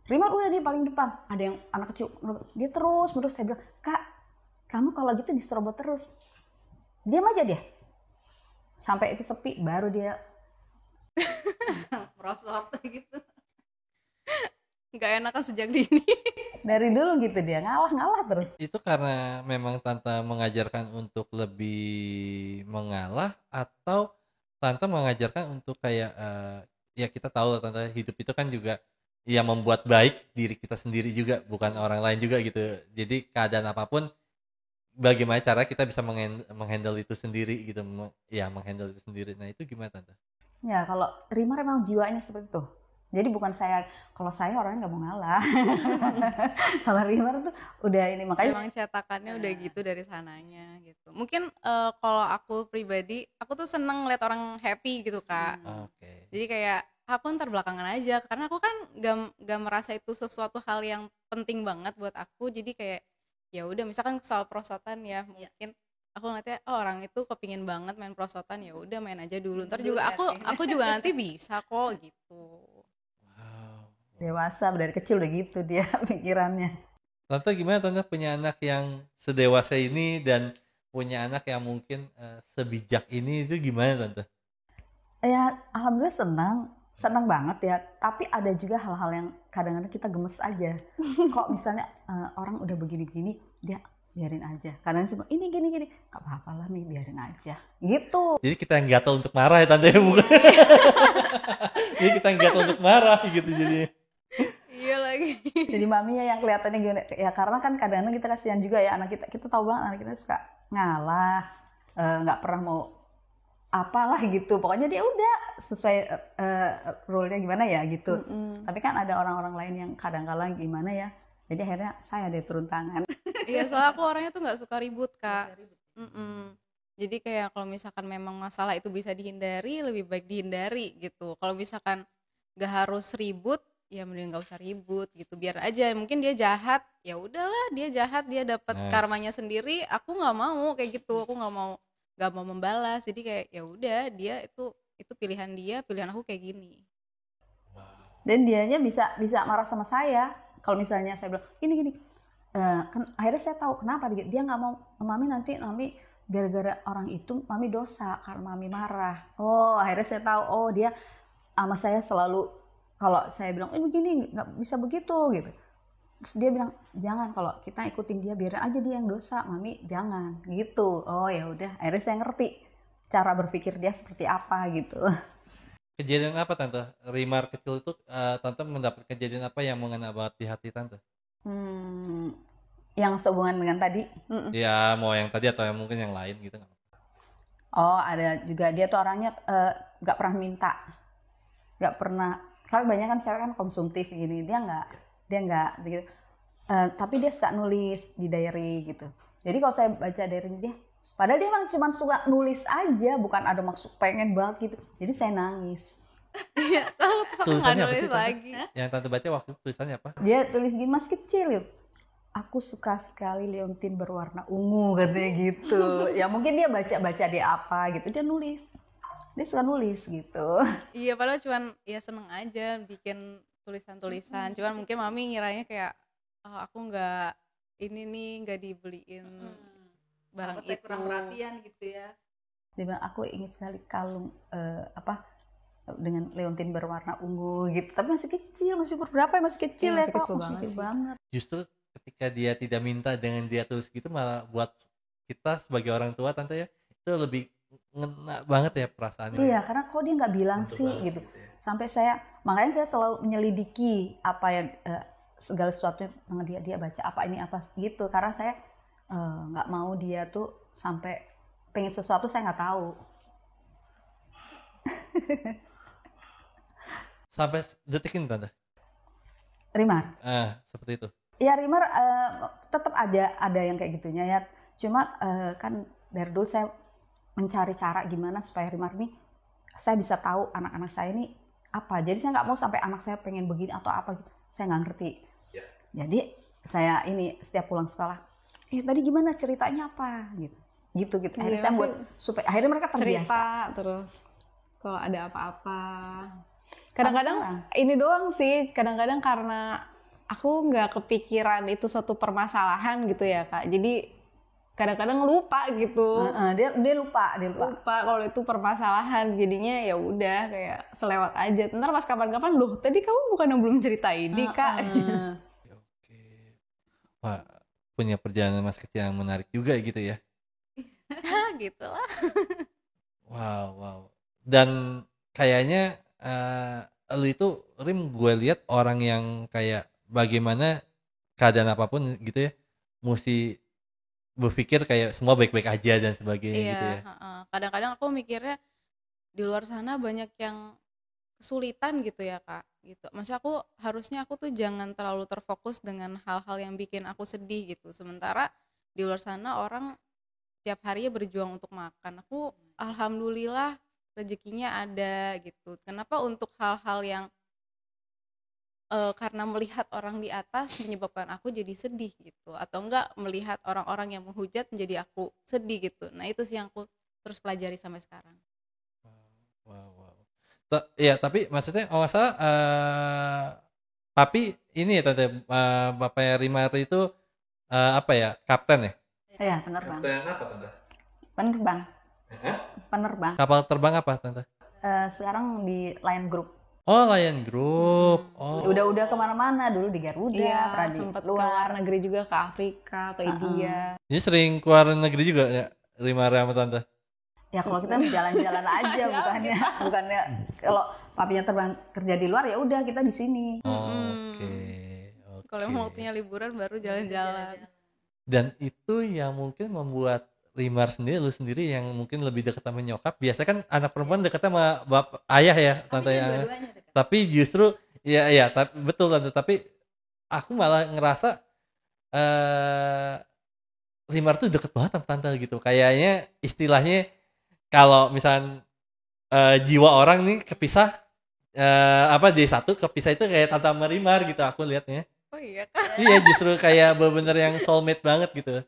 Rimar udah dia paling depan, ada yang anak kecil dia terus saya bilang Kak kamu kalau gitu diserobot terus, diam aja dia sampai itu sepi baru dia prosot gitu. Nggak enakan sejak dini. Dari dulu gitu dia ngalah terus. Itu karena memang Tante mengajarkan untuk lebih mengalah atau Tante mengajarkan untuk kayak ya kita tahu Tante hidup itu kan juga ya membuat baik diri kita sendiri juga, bukan orang lain juga gitu. Jadi keadaan apapun bagaimana cara kita bisa menghandle itu sendiri gitu, menghandle itu sendiri. Nah itu gimana Tante? Ya kalau Rimar memang jiwanya seperti itu. Jadi bukan saya, kalau saya orangnya nggak mau ngalah. Kalau Rimar tuh udah ini, makanya Emang cetakannya udah gitu dari sananya gitu. Mungkin kalau aku pribadi, aku tuh seneng ngeliat orang happy gitu Kak. Oke. Jadi kayak aku ntar belakangan aja, karena aku kan gak merasa itu sesuatu hal yang penting banget buat aku. Jadi kayak ya udah, misalkan soal prosotan ya, mungkin aku ngeliatnya orang itu kepingin banget main prosotan, ya udah main aja dulu. Ntar juga aku juga nanti bisa kok gitu. Wow. dewasa dari kecil udah gitu dia pikirannya. Tante gimana Tante punya anak yang sedewasa ini dan punya anak yang mungkin sebijak ini, itu gimana Tante? Ya alhamdulillah senang banget ya. Tapi ada juga hal-hal yang kadang-kadang kita gemes aja. Kok misalnya orang udah begini-begini, dia biarin aja. Kadang sih ini gini-gini, gak apa-apa lah nih, biarin aja. Gitu. Jadi kita yang gatel untuk marah ya Tante ya, bukan? Jadi kita yang gatel untuk marah gitu jadi. Iya lagi. Jadi maminya yang kelihatannya gimana? Ya karena kan kadang-kadang kita kasihan juga ya anak kita. Kita tahu banget anak kita suka ngalah, nggak pernah mau apalah gitu. Pokoknya dia udah sesuai rule-nya gimana ya gitu. Tapi kan ada orang-orang lain yang kadang-kadang gimana ya. Jadi akhirnya saya deh turun tangan. Iya, soalnya aku orangnya tuh nggak suka ribut Kak. Jadi kayak kalau misalkan memang masalah itu bisa dihindari, lebih baik dihindari gitu. Kalau misalkan nggak harus ribut, ya mending nggak usah ribut gitu, biar aja. Mungkin dia jahat, ya udahlah, dia jahat, dia dapat Nice. karmanya sendiri. Aku nggak mau kayak gitu, aku nggak mau membalas. Jadi kayak ya udah, dia itu pilihan dia, pilihan aku kayak gini. Dan dianya bisa marah sama saya kalau misalnya saya bilang gini kan akhirnya saya tahu kenapa dia nggak mau. Mami nanti gara-gara orang itu mami dosa karena mami marah. Oh akhirnya saya tahu, oh dia sama saya selalu kalau saya bilang begini nggak bisa begitu gitu. Terus dia bilang jangan, kalau kita ikutin dia biarin aja dia yang dosa, mami jangan gitu. Oh ya udah, akhirnya saya ngerti cara berpikir dia seperti apa gitu. Kejadian apa Tante? Rimar kecil itu Tante mendapat kejadian apa yang mengena banget di hati Tante? Yang sehubungan dengan tadi. Ya mau yang tadi atau yang mungkin yang lain gitu. Oh ada juga, dia tuh orangnya nggak pernah minta, nggak pernah. Kalau banyak kan cewek kan konsumtif gini, dia nggak gitu. Tapi dia suka nulis di diary gitu. Jadi kalau saya baca diary dia, padahal dia emang cuma suka nulis aja, bukan ada maksud pengen banget gitu. Jadi saya nangis. Iya, terus aku nggak Tulisannya apa nulis sih Tante? lagi. Yang Tante baca waktu itu tulisannya apa? Dia tulis gini, masih kecil ya. Aku suka sekali leontin berwarna ungu, katanya gitu. Ya mungkin dia baca dia apa gitu, dia nulis. Dia suka nulis gitu. Iya, padahal cuman ya seneng aja bikin tulisan-tulisan. Cuman mungkin mami ngiranya kayak aku nggak dibeliin barang itu. Kurang perhatian gitu ya. Dia bilang aku ingin sekali kalung dengan leontin berwarna ungu gitu. Tapi masih kecil, masih umur berapa ya, masih kecil ya, Iya, masih kok kecil masih kecil banget banget. Justru ketika dia tidak minta dengan dia tulis gitu, malah buat kita sebagai orang tua Tante ya, itu lebih ngena banget ya perasaannya. Iya, karena kok dia nggak bilang Tentu sih banget gitu. gitu ya. Sampai makanya saya selalu menyelidiki apa yang segala sesuatu yang dia baca, apa ini apa gitu. Karena saya nggak mau dia tuh sampai pengen sesuatu saya nggak tahu. Sampai detik ini Tante? Rimar? Seperti itu. Ya Rimar tetap ada yang kayak gitunya ya. Cuma kan dari dulu saya mencari cara gimana supaya Rimar nih, saya bisa tahu anak-anak saya ini apa. Jadi saya nggak mau sampai anak saya pengen begini atau apa gitu. Saya nggak ngerti. Yeah. Jadi saya ini setiap pulang sekolah, tadi gimana ceritanya apa gitu. Akhirnya saya buat supaya akhirnya mereka terbiasa. Cerita terus kalau ada apa-apa. Kadang-kadang ini doang sih. Kadang-kadang karena aku nggak kepikiran itu suatu permasalahan gitu ya Kak. Jadi kadang-kadang lupa gitu. Dia lupa kalau itu permasalahan, jadinya ya udah kayak selewat aja. Ntar pas kapan-kapan, loh tadi kamu bukan yang belum cerita ini Kak. Oke. Wah, punya perjalanan mas kecil yang menarik juga gitu ya. Gitu lah. Wow. Dan kayaknya lu itu Rim, gue lihat orang yang kayak bagaimana keadaan apapun gitu ya, mesti berpikir kayak semua baik-baik aja dan sebagainya gitu ya. Kadang-kadang aku mikirnya di luar sana banyak yang kesulitan gitu ya Kak gitu. Maksudnya harusnya aku tuh jangan terlalu terfokus dengan hal-hal yang bikin aku sedih gitu. Sementara di luar sana orang tiap harinya berjuang untuk makan. Aku alhamdulillah rezekinya ada gitu. Kenapa untuk hal-hal yang karena melihat orang di atas menyebabkan aku jadi sedih gitu, atau enggak melihat orang-orang yang menghujat menjadi aku sedih gitu. Nah itu sih yang aku terus pelajari sampai sekarang. Wow. Ya tapi maksudnya nggak salah papi ini ya tante, bapaknya Rimar itu apa ya, kapten ya? Iya, penerbang. Kapten apa tante? Penerbang. Hah? Penerbang. Kapal terbang apa tante? Sekarang di Lion Group. Oh, Lion Group. Oh. Udah kemana-mana, dulu di Garuda, Iya, pernah di sempat ke luar. luar negeri juga, ke Afrika, ke India. Jadi sering keluar negeri juga ya Rimar sama tante? Ya kalau kita jalan-jalan aja, bukannya kalau papinya terbang kerja di luar ya udah kita di sini. Oke. Kalau emang waktunya liburan baru jalan-jalan. Dan itu yang mungkin membuat Rimar sendiri, lu sendiri yang mungkin lebih dekat sama nyokap. Biasanya kan anak perempuan dekat sama bapak, ayah ya, tante ya. Tapi justru ya tapi betul tante, tapi aku malah ngerasa Rimar tuh deket banget sama tante gitu. Kayaknya istilahnya kalau misal jiwa orang nih kepisah, D1 kepisah itu kayak tante sama Rimar gitu aku liatnya. Oh iya Kak. Iya, justru kayak bener-bener yang soulmate banget gitu.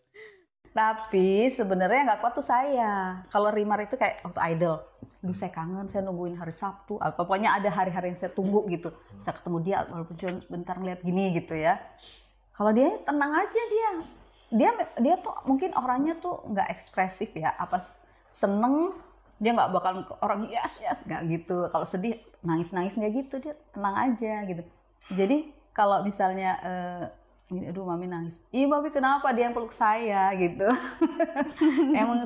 Tapi sebenarnya nggak kuat tuh saya. Kalau Rimar itu kayak waktu Idol. Duh saya kangen, saya nungguin hari Sabtu. Pokoknya ada hari-hari yang saya tunggu gitu. Bisa ketemu dia walaupun cuma sebentar ngeliat gini gitu ya. Kalau dia tenang aja dia tuh mungkin orangnya tuh nggak ekspresif ya. Apa seneng dia nggak bakal orang yes nggak gitu. Kalau sedih nangis nggak gitu, dia tenang aja gitu. Jadi kalau misalnya aduh mami nangis, ih mami kenapa, dia yang peluk saya gitu. Emang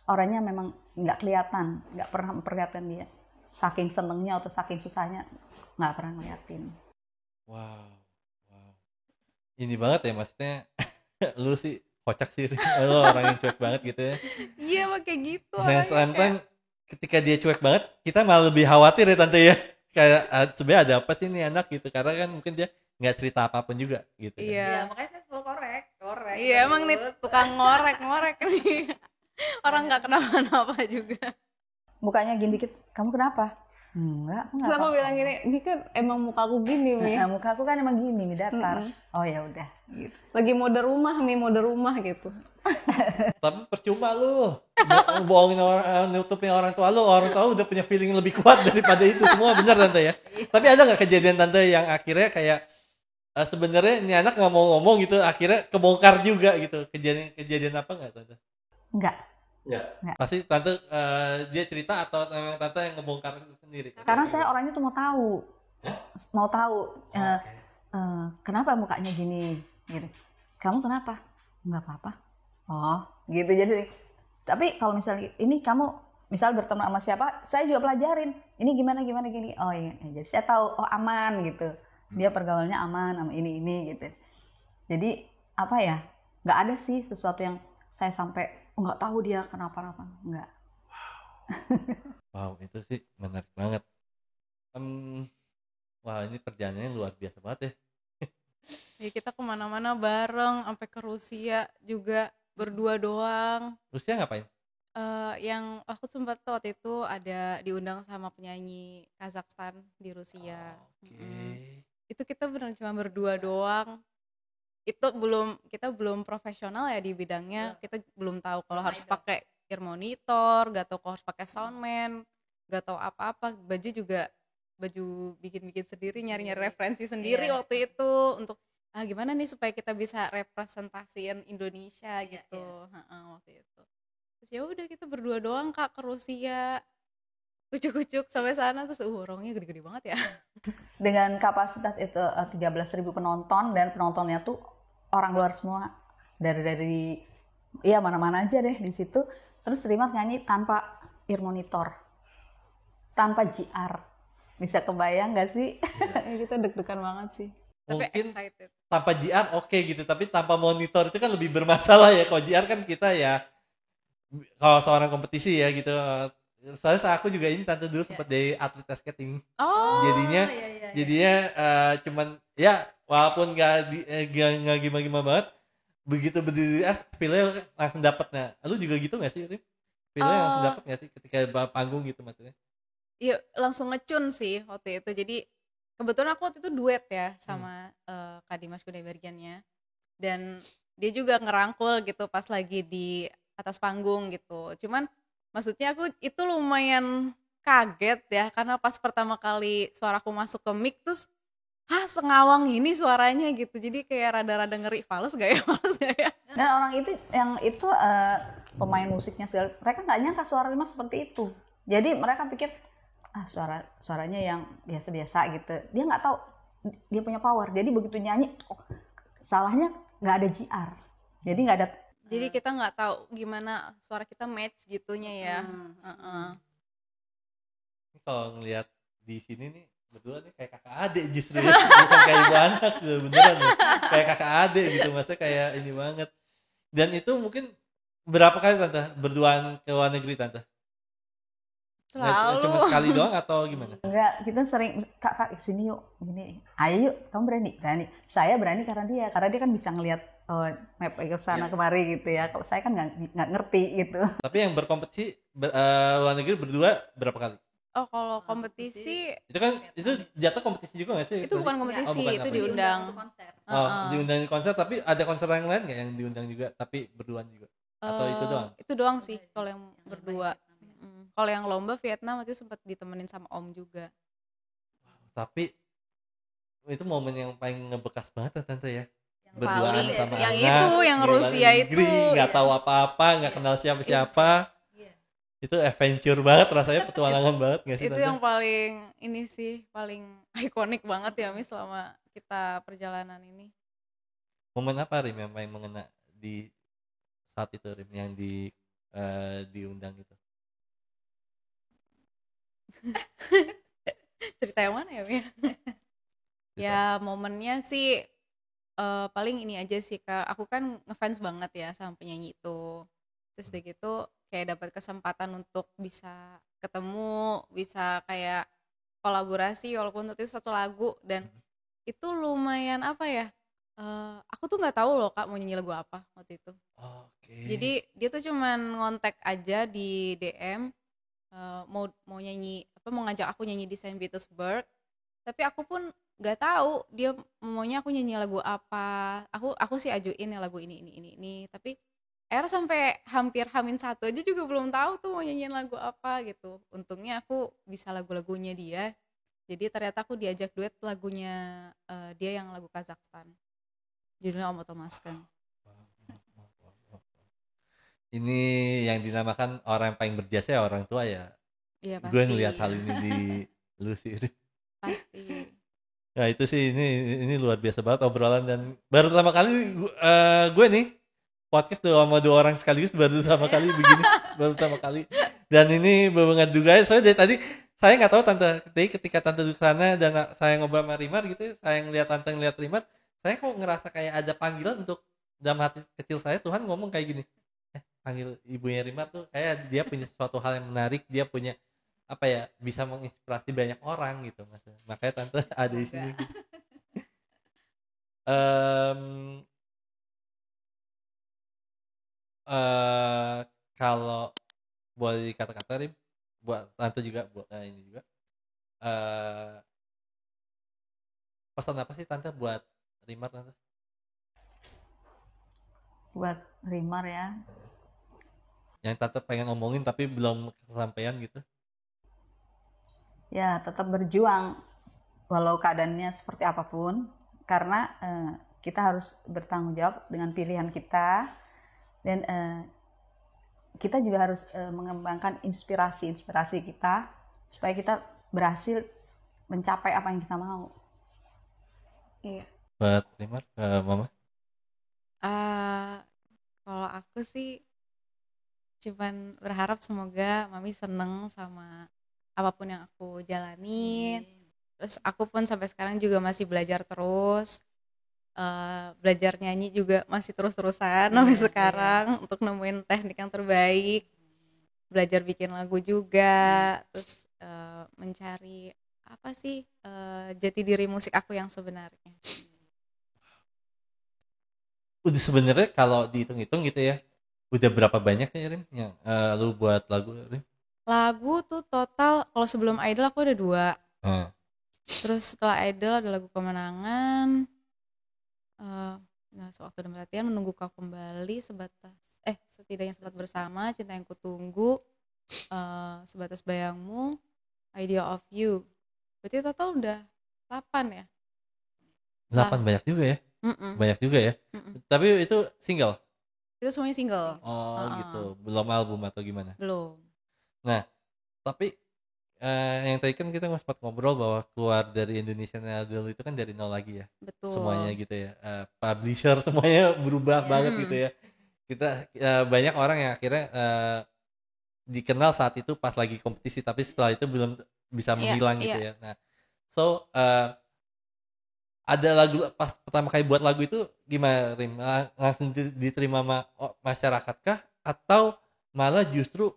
orangnya memang nggak kelihatan, nggak pernah memperlihatkan dia saking senengnya atau saking susahnya, nggak pernah ngeliatin. Wow. Ini banget ya maksudnya. Lu sih kocak sih, lu orang yang cuek banget gitu ya. Iya emang kayak gitu. Nah, ketika dia cuek banget, kita malah lebih khawatir ya tante ya. Kayak sebenarnya ada apa sih nih anak gitu, karena kan mungkin dia nggak cerita apapun juga gitu. Iya. Ya, makanya saya selalu korek. Iya emang nih tukang ngorek nih. Orang nggak kenapa-napa juga. Mukanya gini dikit, kamu kenapa? Enggak, aku nggak Terus aku apa-apa. bilang gini, Mi kan emang muka aku gini, Mi. Nah, muka aku kan emang gini, Mi datar. Oh ya udah. Gitu. Lagi mode rumah gitu. Tapi percuma lu bohongin orang, nutupin orang tua lu udah punya feeling lebih kuat daripada itu semua, bener tante ya. Tapi ada nggak kejadian tante yang akhirnya kayak sebenarnya ini anak nggak mau ngomong gitu, akhirnya kebongkar juga gitu, kejadian apa nggak tante? Enggak. Pasti tante dia cerita atau memang tante yang ngebongkar sendiri? Karena saya orangnya tuh mau tahu. Mau tahu. Kenapa mukanya gini gitu. Kamu kenapa? Enggak apa-apa. Oh, gitu jadi. Tapi kalau misalnya ini kamu misal bertemu sama siapa, saya juga pelajarin. Ini gimana gini. Oh iya, jadi saya tahu oh aman gitu. Dia pergaulannya aman sama ini gitu. Jadi apa ya? Nggak ada sih sesuatu yang saya sampai nggak tahu dia kenapa-napa. Nggak. Wow, itu sih menarik banget. Wah, ini perjalanannya luar biasa banget ya. Ya kita kemana-mana bareng, sampai ke Rusia juga berdua doang. Rusia ngapain? Yang aku sempat waktu itu ada diundang sama penyanyi Kazakhstan di Rusia. Itu kita benar cuma berdua doang. Itu kita belum profesional ya di bidangnya. Kita belum tahu kalau harus pakai ear monitor, gak tahu kalau harus pakai soundman, gak tahu apa-apa. Baju bikin sendiri, nyari referensi sendiri waktu itu untuk gimana nih supaya kita bisa representasiin Indonesia gitu. Waktu itu. Terus ya udah kita berdua doang Kak ke Rusia. Kucuk-kucuk sampai sana, terus orangnya gede-gede banget ya. Dengan kapasitas itu 13.000 penonton, dan penontonnya tuh orang luar semua, dari ya mana-mana aja deh di situ. Terus Rimar nyanyi tanpa ear monitor, tanpa GR. Bisa kebayang gak sih? Kita deg-degan banget sih. Tapi Mungkin excited. tanpa GR oke gitu, tapi tanpa monitor itu kan lebih bermasalah ya. Kalau GR kan kita ya, kalau seorang kompetisi ya gitu, Soalnya aku juga ini tante dulu sempat jadi atlet ice skating. Oh. Jadinya cuman ya walaupun nggak gimana banget, begitu berdiri feel-nya langsung dapet. Nah, lu juga gitu nggak sih, Rim? Feel-nya langsung dapet nggak sih ketika panggung gitu maksudnya? Iya, langsung ngecun sih waktu itu. Jadi kebetulan aku waktu itu duet ya sama Kak Dimas Kudebergiannya. Dan dia juga ngerangkul gitu pas lagi di atas panggung gitu. Cuman maksudnya aku itu lumayan kaget ya, karena pas pertama kali suaraku masuk ke mic terus sengawang ini suaranya gitu. Jadi kayak rada-rada ngeri, fals gak ya? Fals gak ya? Dan orang itu yang itu pemain musiknya segala, mereka nggak nyangka suara Dimas seperti itu. Jadi mereka pikir suaranya yang biasa-biasa gitu. Dia nggak tahu dia punya power. Jadi begitu nyanyi, salahnya nggak ada GR. Jadi nggak ada. Jadi kita nggak tahu gimana suara kita match gitunya ya. Kalau ngelihat di sini nih berdua nih kayak kakak adik justru ya. Bukan kayak ibu anak gitu, beneran nih. Kayak kakak adik gitu, maksudnya kayak ini banget. Dan itu mungkin berapa kali tante berduaan ke luar negeri tante? Selalu. Cuma sekali doang atau gimana? Enggak, kita sering kak sini yuk, gini, ayo yuk, kamu berani. Saya berani karena dia kan bisa ngelihat map ke sana kemari gitu ya. Kalau saya kan nggak ngerti gitu. Tapi yang berkompetisi luar negeri berdua berapa kali? Oh, kalau kompetisi itu kan itu jatuh kompetisi juga nggak sih? itu bukan kompetisi, bukan, itu diundang. Diundang konser, tapi ada konser yang lain nggak yang diundang juga tapi berduaan juga? Atau itu doang? Itu doang sih kalau yang berdua. Kalau yang lomba Vietnam itu sempat ditemenin sama Om juga. Tapi itu momen yang paling ngebekas banget tante ya. Yang berduaan paling, sama yang anak, itu yang Rusia itu nggak tahu apa-apa, nggak kenal siapa-siapa. Itu adventure banget rasanya, petualangan banget nggak sih itu tante? yang paling ini sih, paling ikonik banget ya Mi selama kita perjalanan ini. Momen apa Rim yang paling mengena di saat itu Rim yang diundang itu? Cerita yang mana ya Mi? Ya momennya sih paling ini aja sih Kak, aku kan ngefans banget ya sama penyanyi itu. Terus udah gitu kayak dapat kesempatan untuk bisa ketemu, bisa kayak kolaborasi walaupun itu satu lagu, dan itu lumayan apa ya, aku tuh nggak tahu loh Kak mau nyanyi lagu apa waktu itu. Jadi dia tuh cuman ngontek aja di DM, mau nyanyi apa, mau ngajak aku nyanyi di Saint Petersburg, tapi aku pun nggak tahu dia maunya aku nyanyi lagu apa. Aku sih ajuin ya lagu ini, tapi akhirnya sampai hampir H-1 aja juga belum tahu tuh mau nyanyiin lagu apa gitu. Untungnya aku bisa lagu-lagunya dia, jadi ternyata aku diajak duet lagunya dia yang lagu Kazakhstan, judulnya Om Otomasken. Ini yang dinamakan orang yang paling berjasa ya orang tua ya. Iya pasti. Gue ngeliat hal ini di lu sih. Pasti. Nah itu sih ini luar biasa banget obrolan, dan baru pertama kali gue nih podcast sama dua orang sekaligus, baru pertama kali begini, baru pertama kali. Dan ini banget juga, soalnya dari tadi saya nggak tahu tante, ketika tante duduk sana dan saya ngobrol sama Rimar gitu, saya ngeliat tante ngeliat Rimar, saya kok ngerasa kayak ada panggilan untuk, dalam hati kecil saya Tuhan ngomong kayak gini, panggil ibunya Rimar tuh kayak dia punya sesuatu hal yang menarik, dia punya apa ya, bisa menginspirasi banyak orang gitu mas. Makanya tante ada di sini. Kalau boleh kata-kata Rim, buat tante juga, buat ini juga, pesan apa sih tante buat Rimar tante? Buat Rimar ya, yang tante pengen ngomongin tapi belum kesampaian gitu. Ya tetap berjuang walau keadaannya seperti apapun, karena kita harus bertanggung jawab dengan pilihan kita, dan kita juga harus mengembangkan inspirasi kita supaya kita berhasil mencapai apa yang kita mau. Iya. Buat Rimar, Mama? Kalau aku sih cuman berharap semoga Mami seneng sama apapun yang aku jalanin. Terus aku pun sampai sekarang juga masih belajar terus. Belajar nyanyi juga masih terus-terusan sampai sekarang untuk nemuin teknik yang terbaik. belajar bikin lagu juga, terus mencari apa sih jati diri musik aku yang sebenarnya. Udah sebenarnya kalau dihitung-hitung gitu ya, udah berapa banyak sih Rim yang lu buat lagu Rim? Lagu tuh total kalau sebelum Idol aku ada 2. Hmm. Terus setelah Idol ada lagu Kemenangan, nah sewaktu dan latihan, Menunggu Kau Kembali, setidaknya sempat bersama, Cinta Yang Kutunggu, Sebatas Bayangmu, Idea of You. Berarti total udah 8 ya? 8 banyak juga ya. Mm-mm. Banyak juga ya. Mm-mm. Tapi itu single. Itu semuanya single. Oh Uh-uh. gitu. Belum album atau gimana? Belum. Nah, tapi yang tadi kan kita sempat ngobrol bahwa keluar dari Indonesian Idol itu kan dari nol lagi ya. Betul. Semuanya gitu ya. Publisher semuanya berubah banget gitu ya. Kita banyak orang yang akhirnya dikenal saat itu pas lagi kompetisi, tapi setelah itu belum bisa menghilang gitu ya. Nah, so ada lagu pas pertama kali buat lagu itu gimana Rim? Langsung diterima sama masyarakat kah? Atau malah justru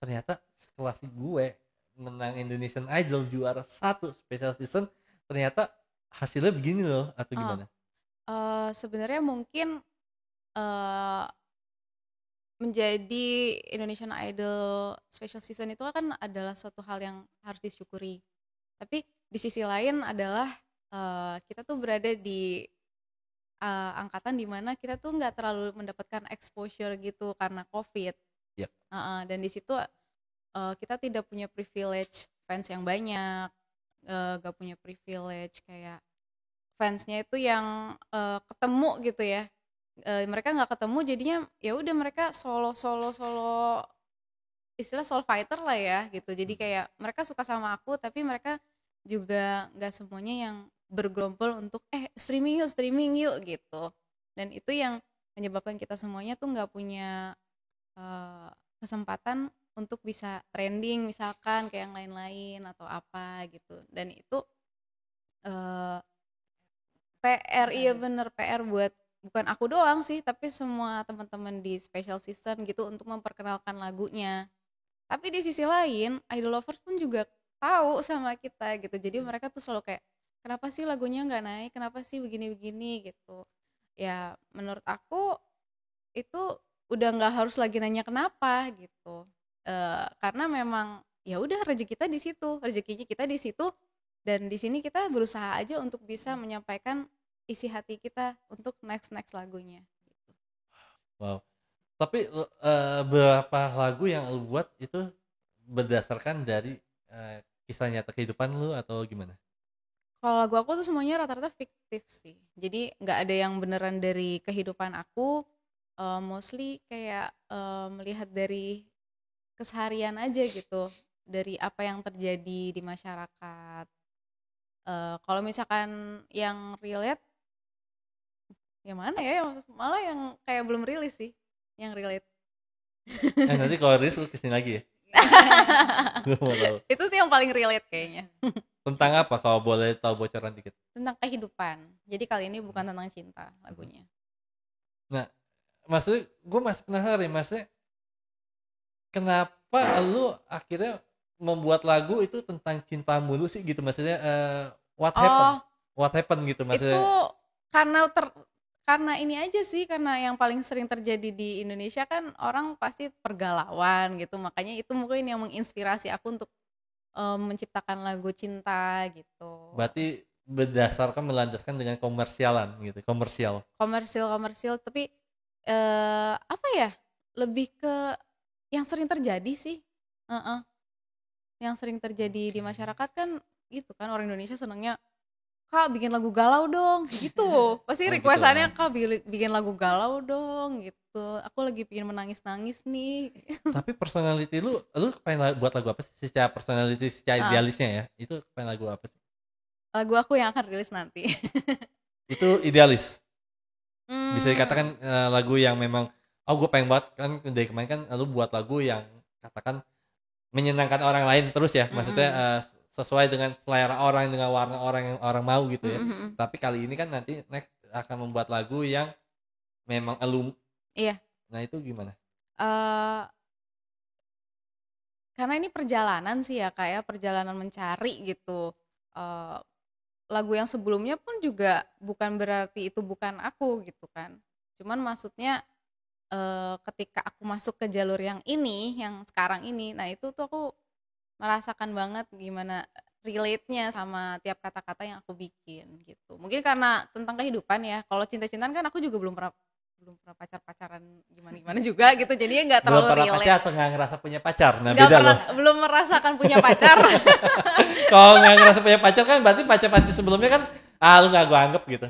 ternyata sekelas gue menang Indonesian Idol juara 1 special season, ternyata hasilnya begini loh, atau gimana? Sebenarnya mungkin menjadi Indonesian Idol special season itu kan adalah suatu hal yang harus disyukuri. Tapi di sisi lain adalah kita tuh berada di angkatan dimana kita tuh nggak terlalu mendapatkan exposure gitu karena COVID. Yep. Dan di situ kita tidak punya privilege fans yang banyak, gak punya privilege kayak fansnya itu yang ketemu gitu ya. Mereka nggak ketemu jadinya ya udah mereka solo istilah solo fighter lah ya gitu. Jadi kayak mereka suka sama aku tapi mereka juga nggak semuanya yang bergerombol untuk streaming yuk gitu. Dan itu yang menyebabkan kita semuanya tuh nggak punya kesempatan untuk bisa trending misalkan kayak yang lain-lain atau apa gitu. Dan itu PR, iya bener, PR buat bukan aku doang sih, tapi semua teman-teman di special season gitu untuk memperkenalkan lagunya. Tapi di sisi lain, idol lovers pun juga tahu sama kita gitu. Jadi mereka tuh selalu kayak, kenapa sih lagunya nggak naik? Kenapa sih begini-begini gitu? Ya menurut aku itu udah nggak harus lagi nanya kenapa gitu. Karena memang ya udah rezeki kita di situ, rezekinya kita di situ. Dan di sini kita berusaha aja untuk bisa menyampaikan isi hati kita untuk next lagunya. Gitu. Wow. Tapi beberapa lagu yang lu buat itu berdasarkan dari kisah nyata kehidupan lu atau gimana? Kalau lagu aku tuh semuanya rata-rata fiktif sih. Jadi nggak ada yang beneran dari kehidupan aku. Mostly kayak melihat dari keseharian aja gitu. Dari apa yang terjadi di masyarakat. Kalau misalkan yang relate, yang mana ya? Malah yang kayak belum rilis sih, yang relate. Nanti kalau rilis lu kesini lagi ya? Gue mau tahu. Itu sih yang paling relate kayaknya. Tentang apa kalau boleh tahu bocoran dikit? Tentang kehidupan. Jadi kali ini bukan tentang cinta lagunya. Nah, maksudnya gue masih penasaran, maksudnya kenapa lu akhirnya membuat lagu itu tentang cinta mulu sih gitu, maksudnya what happened gitu maksudnya. Itu karena ini aja sih, karena yang paling sering terjadi di Indonesia kan orang pasti pergalauan gitu, makanya itu mungkin yang menginspirasi aku untuk menciptakan lagu cinta gitu. Berarti berdasarkan melandaskan dengan komersialan gitu, komersial tapi apa ya, lebih ke yang sering terjadi sih. Yang sering terjadi di masyarakat kan gitu kan, orang Indonesia senangnya, Kak bikin lagu galau dong gitu. Pasti requestannya gitu. Kak bikin lagu galau dong gitu. Aku lagi pengen menangis-nangis nih. Tapi personality lu pengen buat lagu apa sih? Secara personality, secara idealisnya ya, itu pengen lagu apa sih? Lagu aku yang akan rilis nanti. Itu idealis? Bisa dikatakan lagu yang memang, gue pengen banget kan, dari kemarin kan lu buat lagu yang katakan menyenangkan orang lain terus ya, maksudnya sesuai dengan selera orang, dengan warna orang yang orang mau gitu ya. Tapi kali ini kan nanti next akan membuat lagu yang memang Iya. Nah itu gimana? karena ini perjalanan sih ya Kak ya, perjalanan mencari gitu. Eh, Lagu yang sebelumnya pun juga bukan berarti itu bukan aku gitu kan. Cuman maksudnya ketika aku masuk ke jalur yang ini, yang sekarang ini, nah itu tuh aku merasakan banget gimana relate-nya sama tiap kata-kata yang aku bikin gitu. Mungkin karena tentang kehidupan ya. Kalau cinta-cintaan kan aku juga belum pernah pacar-pacaran gimana-gimana juga gitu. Jadi nggak Belum terlalu pernah relate. pacar atau nggak ngerasa punya pacar? Nah Nggak beda pernah, loh. belum merasakan punya pacar. Kalau nggak ngerasa punya pacar kan berarti pacar-pacar sebelumnya kan lu nggak gue anggap gitu.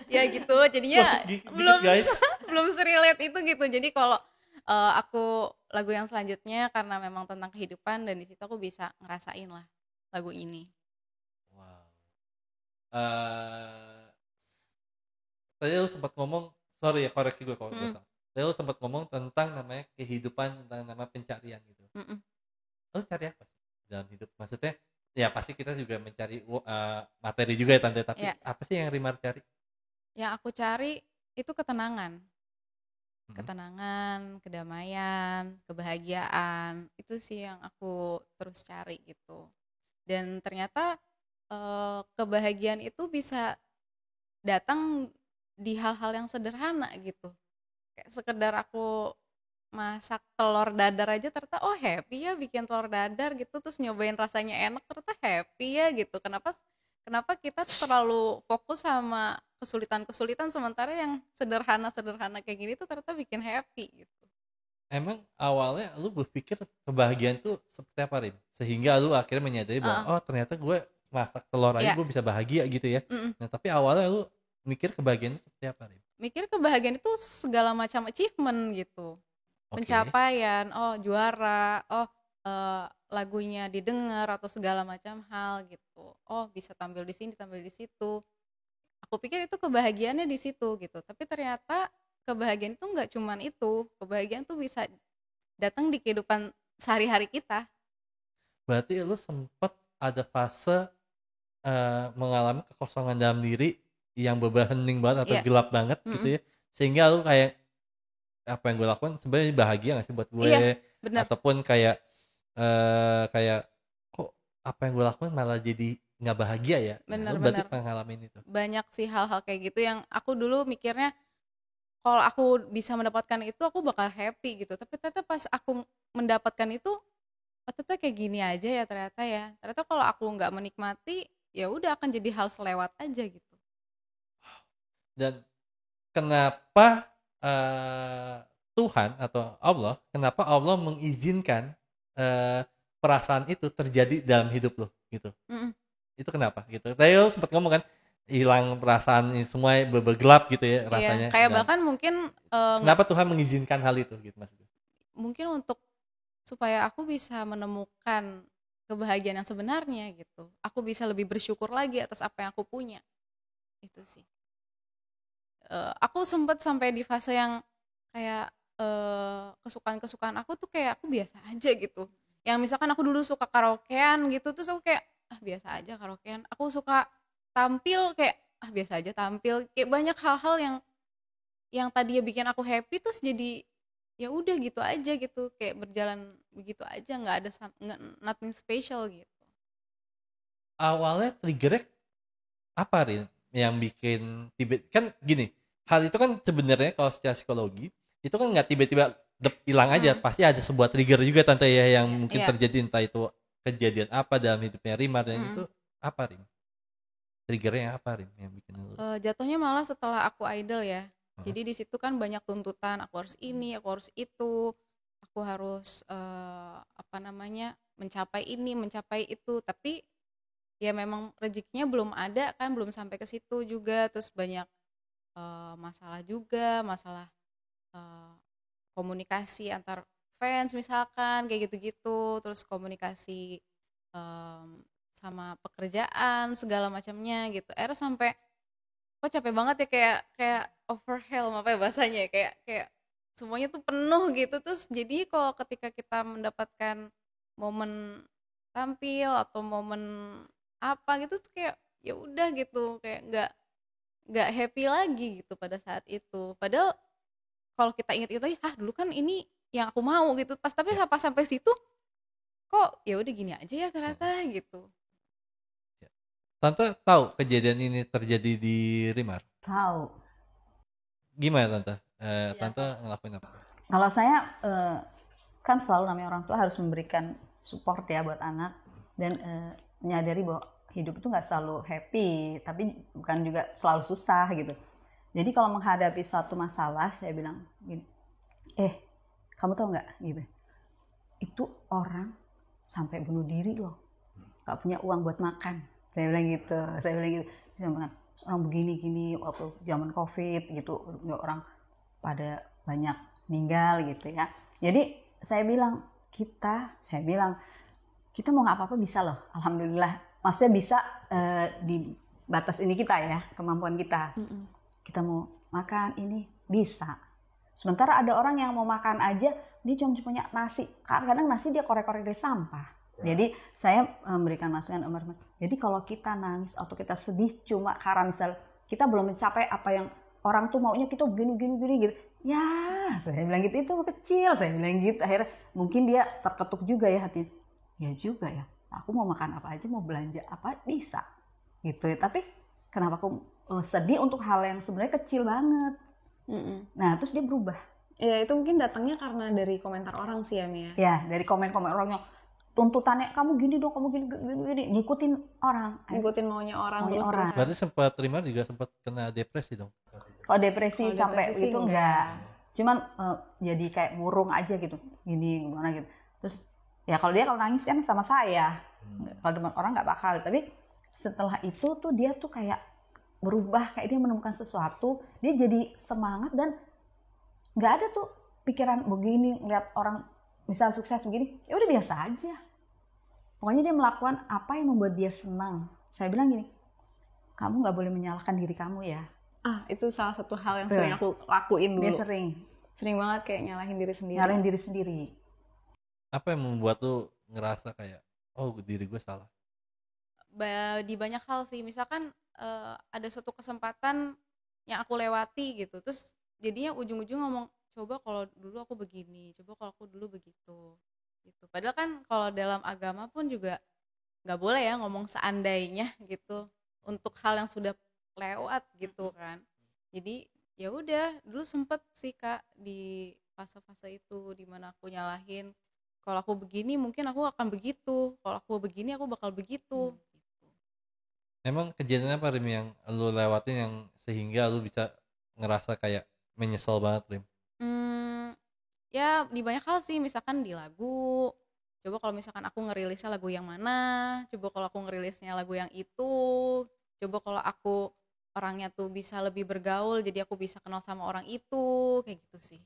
Ya gitu. Jadinya Dikit, belum guys. belum serelate itu gitu. Jadi kalau aku lagu yang selanjutnya karena memang tentang kehidupan dan di situ aku bisa ngerasain lah lagu ini. Wow. Tadi lu sempat ngomong, sorry ya koreksi gue kalau gue salah. Tadi lu sempat ngomong tentang namanya kehidupan, tentang nama pencarian gitu. Lu cari apa sih dalam hidup? Maksudnya ya pasti kita juga mencari materi juga ya Tante, tapi apa sih yang Rimar cari? Yang aku cari itu ketenangan. Ketenangan, kedamaian, kebahagiaan. Itu sih yang aku terus cari gitu. Dan ternyata kebahagiaan itu bisa datang di hal-hal yang sederhana gitu. Kayak sekedar aku masak telur dadar aja ternyata happy ya bikin telur dadar gitu, terus nyobain rasanya enak ternyata happy ya gitu. Kenapa kita terlalu fokus sama kesulitan-kesulitan sementara yang sederhana-sederhana kayak gini tuh ternyata bikin happy gitu. Emang awalnya lu berpikir kebahagiaan tuh seperti apa, Rim? Sehingga lu akhirnya menyadari bahwa ternyata gue masak telur aja gue bisa bahagia gitu ya. Nah tapi awalnya lu mikir kebahagiaan itu seperti apa, Rim? Mikir kebahagiaan itu segala macam achievement gitu. Pencapaian, juara, lagunya didengar atau segala macam hal gitu. Bisa tampil di sini, tampil di situ. Aku pikir itu kebahagiaannya di situ gitu. Tapi ternyata kebahagiaan itu nggak cuman itu. Kebahagiaan tuh bisa datang di kehidupan sehari-hari kita. Berarti lu sempet ada fase mengalami kekosongan dalam diri yang hening banget atau gelap banget gitu ya. Sehingga lu kayak apa yang gue lakukan sebenarnya bahagia gak sih buat gue? Ataupun kayak kok apa yang gue lakukan malah jadi nggak bahagia ya? Lu berarti pernah ngalamin itu? Banyak sih hal-hal kayak gitu yang aku dulu mikirnya kalau aku bisa mendapatkan itu aku bakal happy gitu. Tapi ternyata pas aku mendapatkan itu ternyata kayak gini aja ya ternyata ya. Ternyata kalau aku nggak menikmati ya udah akan jadi hal selewat aja gitu. Dan kenapa Tuhan atau Allah, kenapa Allah mengizinkan perasaan itu terjadi dalam hidup lo gitu? Itu kenapa gitu? Tadi lo sempat ngomong kan hilang perasaan ini semua bergelap gitu ya rasanya. Kayak bahkan mungkin kenapa Tuhan mengizinkan hal itu gitu maksudnya? Mungkin untuk supaya aku bisa menemukan kebahagiaan yang sebenarnya gitu. Aku bisa lebih bersyukur lagi atas apa yang aku punya. Itu sih. Aku sempat sampai di fase yang kayak kesukaan-kesukaan aku tuh kayak aku biasa aja gitu. Yang misalkan aku dulu suka karaokean gitu, terus aku kayak biasa aja karaokean. Aku suka tampil kayak biasa aja tampil. Kayak banyak hal-hal yang tadinya bikin aku happy terus jadi ya udah gitu aja gitu, kayak berjalan begitu aja, nggak ada nothing special gitu. Awalnya triggernya apa, Rin? Yang bikin kan gini, hal itu kan sebenarnya kalau secara psikologi itu kan nggak tiba-tiba hilang aja, pasti ada sebuah trigger juga Tante ya yang mungkin terjadi, entah itu kejadian apa dalam hidupnya Rimar dan itu apa, Rim? Triggernya apa, Rim, yang bikin lu? Jatuhnya malah setelah aku idol ya. Jadi di situ kan banyak tuntutan, aku harus ini, aku harus itu, aku harus mencapai ini, mencapai itu, tapi ya memang rezekinya belum ada kan, belum sampai ke situ juga, terus banyak masalah juga, masalah komunikasi antar fans misalkan kayak gitu-gitu, terus komunikasi sama pekerjaan segala macamnya gitu. Akhirnya sampai kok capek banget ya, kayak overwhelm apa ya bahasanya, kayak semuanya tuh penuh gitu. Terus jadi kalau ketika kita mendapatkan momen tampil atau momen apa gitu tuh kayak ya udah gitu, kayak nggak happy lagi gitu pada saat itu. Padahal kalau kita ingat-ingat lagi, dulu kan ini yang aku mau gitu. Tapi pas sampai situ kok ya udah gini aja ya ternyata gitu. Tante tahu kejadian ini terjadi di Rimar? Tahu. Gimana Tante? Tante ngelakuin apa? Kalau saya kan selalu namanya orang tua harus memberikan support ya buat anak dan menyadari bahwa hidup itu nggak selalu happy, tapi bukan juga selalu susah gitu. Jadi kalau menghadapi suatu masalah, saya bilang gini, kamu tahu nggak gitu, itu orang sampai bunuh diri loh, nggak punya uang buat makan. Saya bilang gitu. Orang begini-gini waktu zaman COVID gitu, orang pada banyak meninggal gitu ya. Jadi saya bilang kita mau nggak apa-apa bisa loh, alhamdulillah. Maksudnya bisa di batas ini kita ya, kemampuan kita. Kita mau makan ini bisa. Sementara ada orang yang mau makan aja dia cuma punya nasi. Kadang nasi dia korek-korek dari sampah. Jadi saya memberikan masukan, jadi kalau kita nangis atau kita sedih cuma karena misal kita belum mencapai apa yang orang tuh maunya, kita gini gitu. Ya, saya bilang gitu, itu kecil, saya bilang gitu. Akhirnya mungkin dia terketuk juga ya hatinya. Ya juga ya, aku mau makan apa aja, mau belanja apa bisa gitu. Tapi kenapa aku sedih untuk hal yang sebenarnya kecil banget. Nah terus dia berubah. Ya itu mungkin datangnya karena dari komentar orang sih ya Mia. Ya dari komen-komen orang yang tuntutannya kamu gini dong, kamu gini, ngikutin orang, ngikutin maunya orang. Berarti sempat Rimar juga sempat kena depresi dong? Kalau depresi sampai gitu enggak. Cuman jadi kayak murung aja gitu, gini gimana gitu. Terus ya kalau nangis kan sama saya, kalau teman orang nggak bakal. Tapi setelah itu tuh dia tuh kayak berubah, kayak dia menemukan sesuatu, dia jadi semangat dan nggak ada tuh pikiran begini ngeliat orang misal sukses begini, ya udah biasa aja. Pokoknya dia melakukan apa yang membuat dia senang. Saya bilang gini, kamu nggak boleh menyalahkan diri kamu ya. Itu salah satu hal yang sering aku lakuin dulu. Dia sering banget kayak nyalahin diri sendiri. Apa yang membuat lu ngerasa kayak, oh diri gue salah? Di banyak hal sih, misalkan ada suatu kesempatan yang aku lewati gitu, terus jadinya ujung-ujung ngomong, coba kalau dulu aku begini, coba kalau aku dulu begitu gitu. Padahal kan kalau dalam agama pun juga nggak boleh ya ngomong seandainya gitu untuk hal yang sudah lewat gitu kan. Jadi ya udah, dulu sempet sih Kak di fase-fase itu dimana aku nyalahin, kalau aku begini mungkin aku akan begitu, kalau aku begini aku bakal begitu gitu. Emang kejadian apa Rim yang lu lewatin yang sehingga lu bisa ngerasa kayak menyesal banget Rim? Ya di banyak hal sih, misalkan di lagu, coba kalau misalkan aku ngerilisnya lagu yang mana, coba kalau aku ngerilisnya lagu yang itu, coba kalau aku orangnya tuh bisa lebih bergaul jadi aku bisa kenal sama orang itu, kayak gitu sih.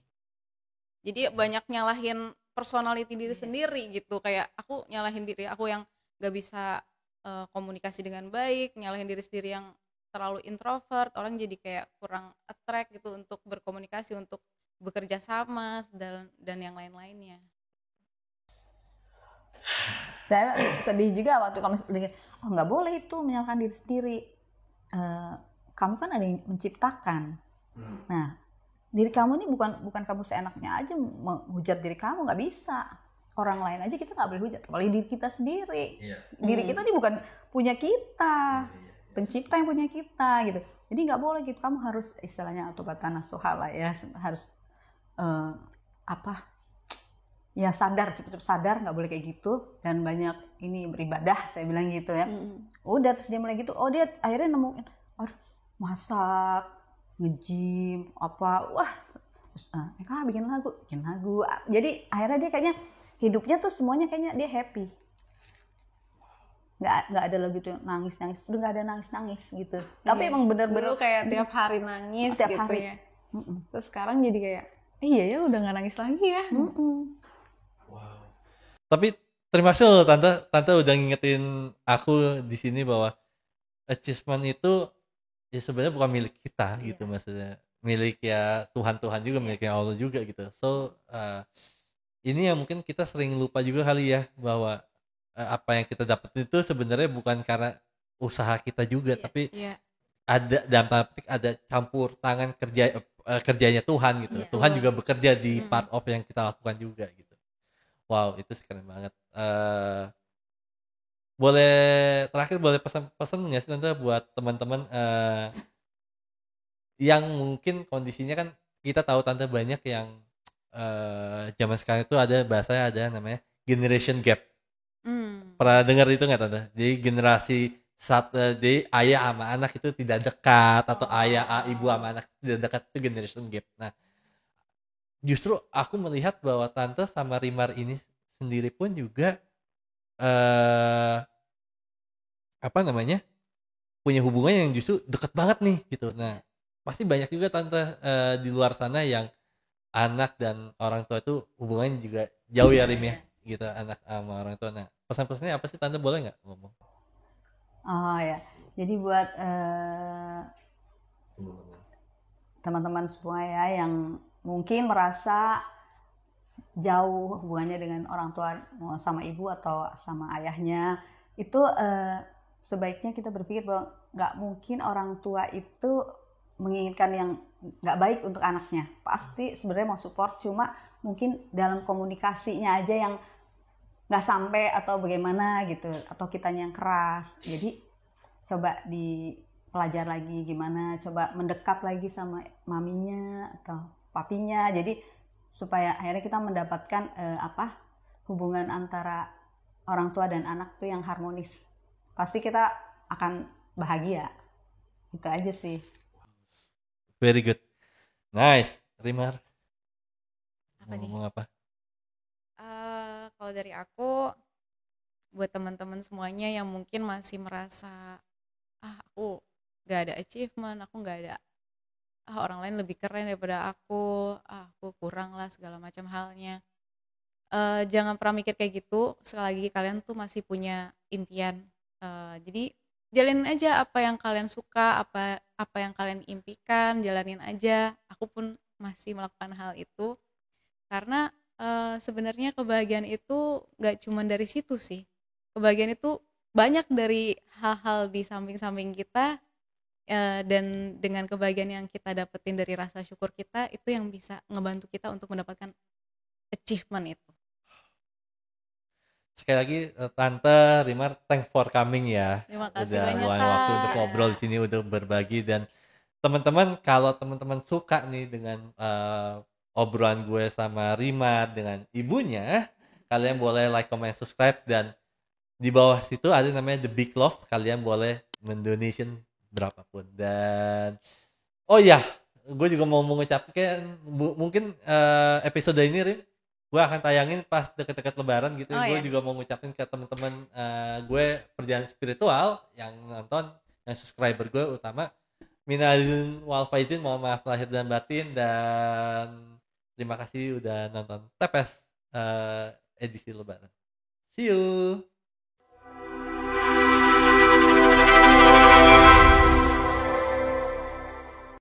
Jadi banyak nyalahin personality diri sendiri gitu, kayak aku nyalahin diri aku yang gak bisa komunikasi dengan baik, nyalahin diri sendiri yang terlalu introvert, orang jadi kayak kurang attract gitu untuk berkomunikasi, untuk bekerja sama dan yang lain-lainnya. Saya sedih juga waktu kamu bilang, nggak boleh itu menyalahkan diri sendiri. Kamu kan ada yang menciptakan. Nah, diri kamu ini bukan kamu seenaknya aja menghujat diri kamu, nggak bisa. Orang lain aja kita nggak boleh hujat, apalagi diri kita sendiri. Diri kita ini bukan punya kita, pencipta yang punya kita gitu. Jadi nggak boleh gitu, kamu harus istilahnya atobatan nasuha lah ya, harus ya sadar, cepet-cepet sadar, nggak boleh kayak gitu, dan banyak ini beribadah, saya bilang gitu ya. Udah terus dia mulai gitu, dia akhirnya nemuin, masak, nge-gym, terus bikin lagu, jadi akhirnya dia kayaknya hidupnya tuh semuanya kayaknya dia happy, nggak ada lagi tuh nangis, udah nggak ada nangis gitu. Tapi emang bener-bener kayak tiap hari nangis tiap gitu hari. Ya. Terus sekarang jadi kayak iya ya udah nggak nangis lagi ya. Wow. Tapi terima kasih loh tante udah ngingetin aku di sini bahwa achievement itu ya sebenarnya bukan milik kita gitu, maksudnya milik ya Tuhan juga, miliknya Allah juga gitu. So ini yang mungkin kita sering lupa juga kali ya, bahwa apa yang kita dapetin itu sebenarnya bukan karena usaha kita juga, tapi ada dalam tanda petik ada campur tangan kerja kerjanya Tuhan gitu. Iya. Tuhan juga bekerja di Mm-mm. part of yang kita lakukan juga gitu. Wow, itu keren banget. Terakhir boleh pesan-pesan nggak sih Tante buat teman-teman yang mungkin kondisinya kan kita tahu Tante banyak yang zaman sekarang itu ada bahasanya ada namanya generation gap. Pernah dengar itu nggak Tante? Jadi generasi jadi ayah sama anak itu tidak dekat atau ibu sama anak tidak dekat, itu generation gap. Nah, justru aku melihat bahwa Tante sama Rimar ini sendiri pun juga apa namanya, punya hubungan yang justru deket banget nih gitu. Nah, pasti banyak juga Tante di luar sana yang anak dan orang tua itu hubungannya juga jauh ya Rim ya, gitu, anak sama orang tua. Nah, pesan-pesannya apa sih Tante, boleh nggak ngomong? Oh ya, jadi buat teman-teman semua ya yang mungkin merasa jauh hubungannya dengan orang tua, mau sama ibu atau sama ayahnya, itu sebaiknya kita berpikir bahwa nggak mungkin orang tua itu menginginkan yang nggak baik untuk anaknya. Pasti sebenarnya mau support, cuma mungkin dalam komunikasinya aja yang nggak sampai atau bagaimana gitu, atau kitanya yang keras. Jadi coba dipelajar lagi gimana, coba mendekat lagi sama maminya atau papinya. Jadi supaya akhirnya kita mendapatkan hubungan antara orang tua dan anak tuh yang harmonis. Pasti kita akan bahagia. Itu aja sih. Very good. Nice. Rimar, Apa nih? ngomong apa? Kalau dari aku, buat teman-teman semuanya yang mungkin masih merasa aku nggak ada achievement, aku nggak ada orang lain lebih keren daripada aku kurang lah segala macam halnya. Jangan pernah mikir kayak gitu. Sekali lagi kalian tuh masih punya impian. Jadi jalanin aja apa yang kalian suka, apa yang kalian impikan, jalanin aja. Aku pun masih melakukan hal itu karena sebenarnya kebahagiaan itu nggak cuma dari situ sih. Kebahagiaan itu banyak dari hal-hal di samping-samping kita, dan dengan kebahagiaan yang kita dapetin dari rasa syukur kita, itu yang bisa ngebantu kita untuk mendapatkan achievement itu. Sekali lagi Tante Rimar, thanks for coming ya. Terima kasih Udah banyak, luangin Kak. waktu untuk ngobrol di sini, untuk berbagi. Dan teman-teman, kalau teman-teman suka nih dengan obrolan gue sama Rimar dengan ibunya, kalian boleh like, comment, subscribe, dan di bawah situ ada namanya The Big Love. Kalian boleh mendonation berapapun. Dan oh iya, gue juga mau mengucapkan mungkin episode ini Rim, gue akan tayangin pas deket-deket Lebaran gitu. Oh, Gue iya. juga mau ngucapin ke teman-teman gue perjalanan spiritual yang nonton, yang subscriber gue utama, minal aidin wal faizin, mohon maaf lahir dan batin, dan terima kasih udah nonton TPS edisi Lebaran. See you.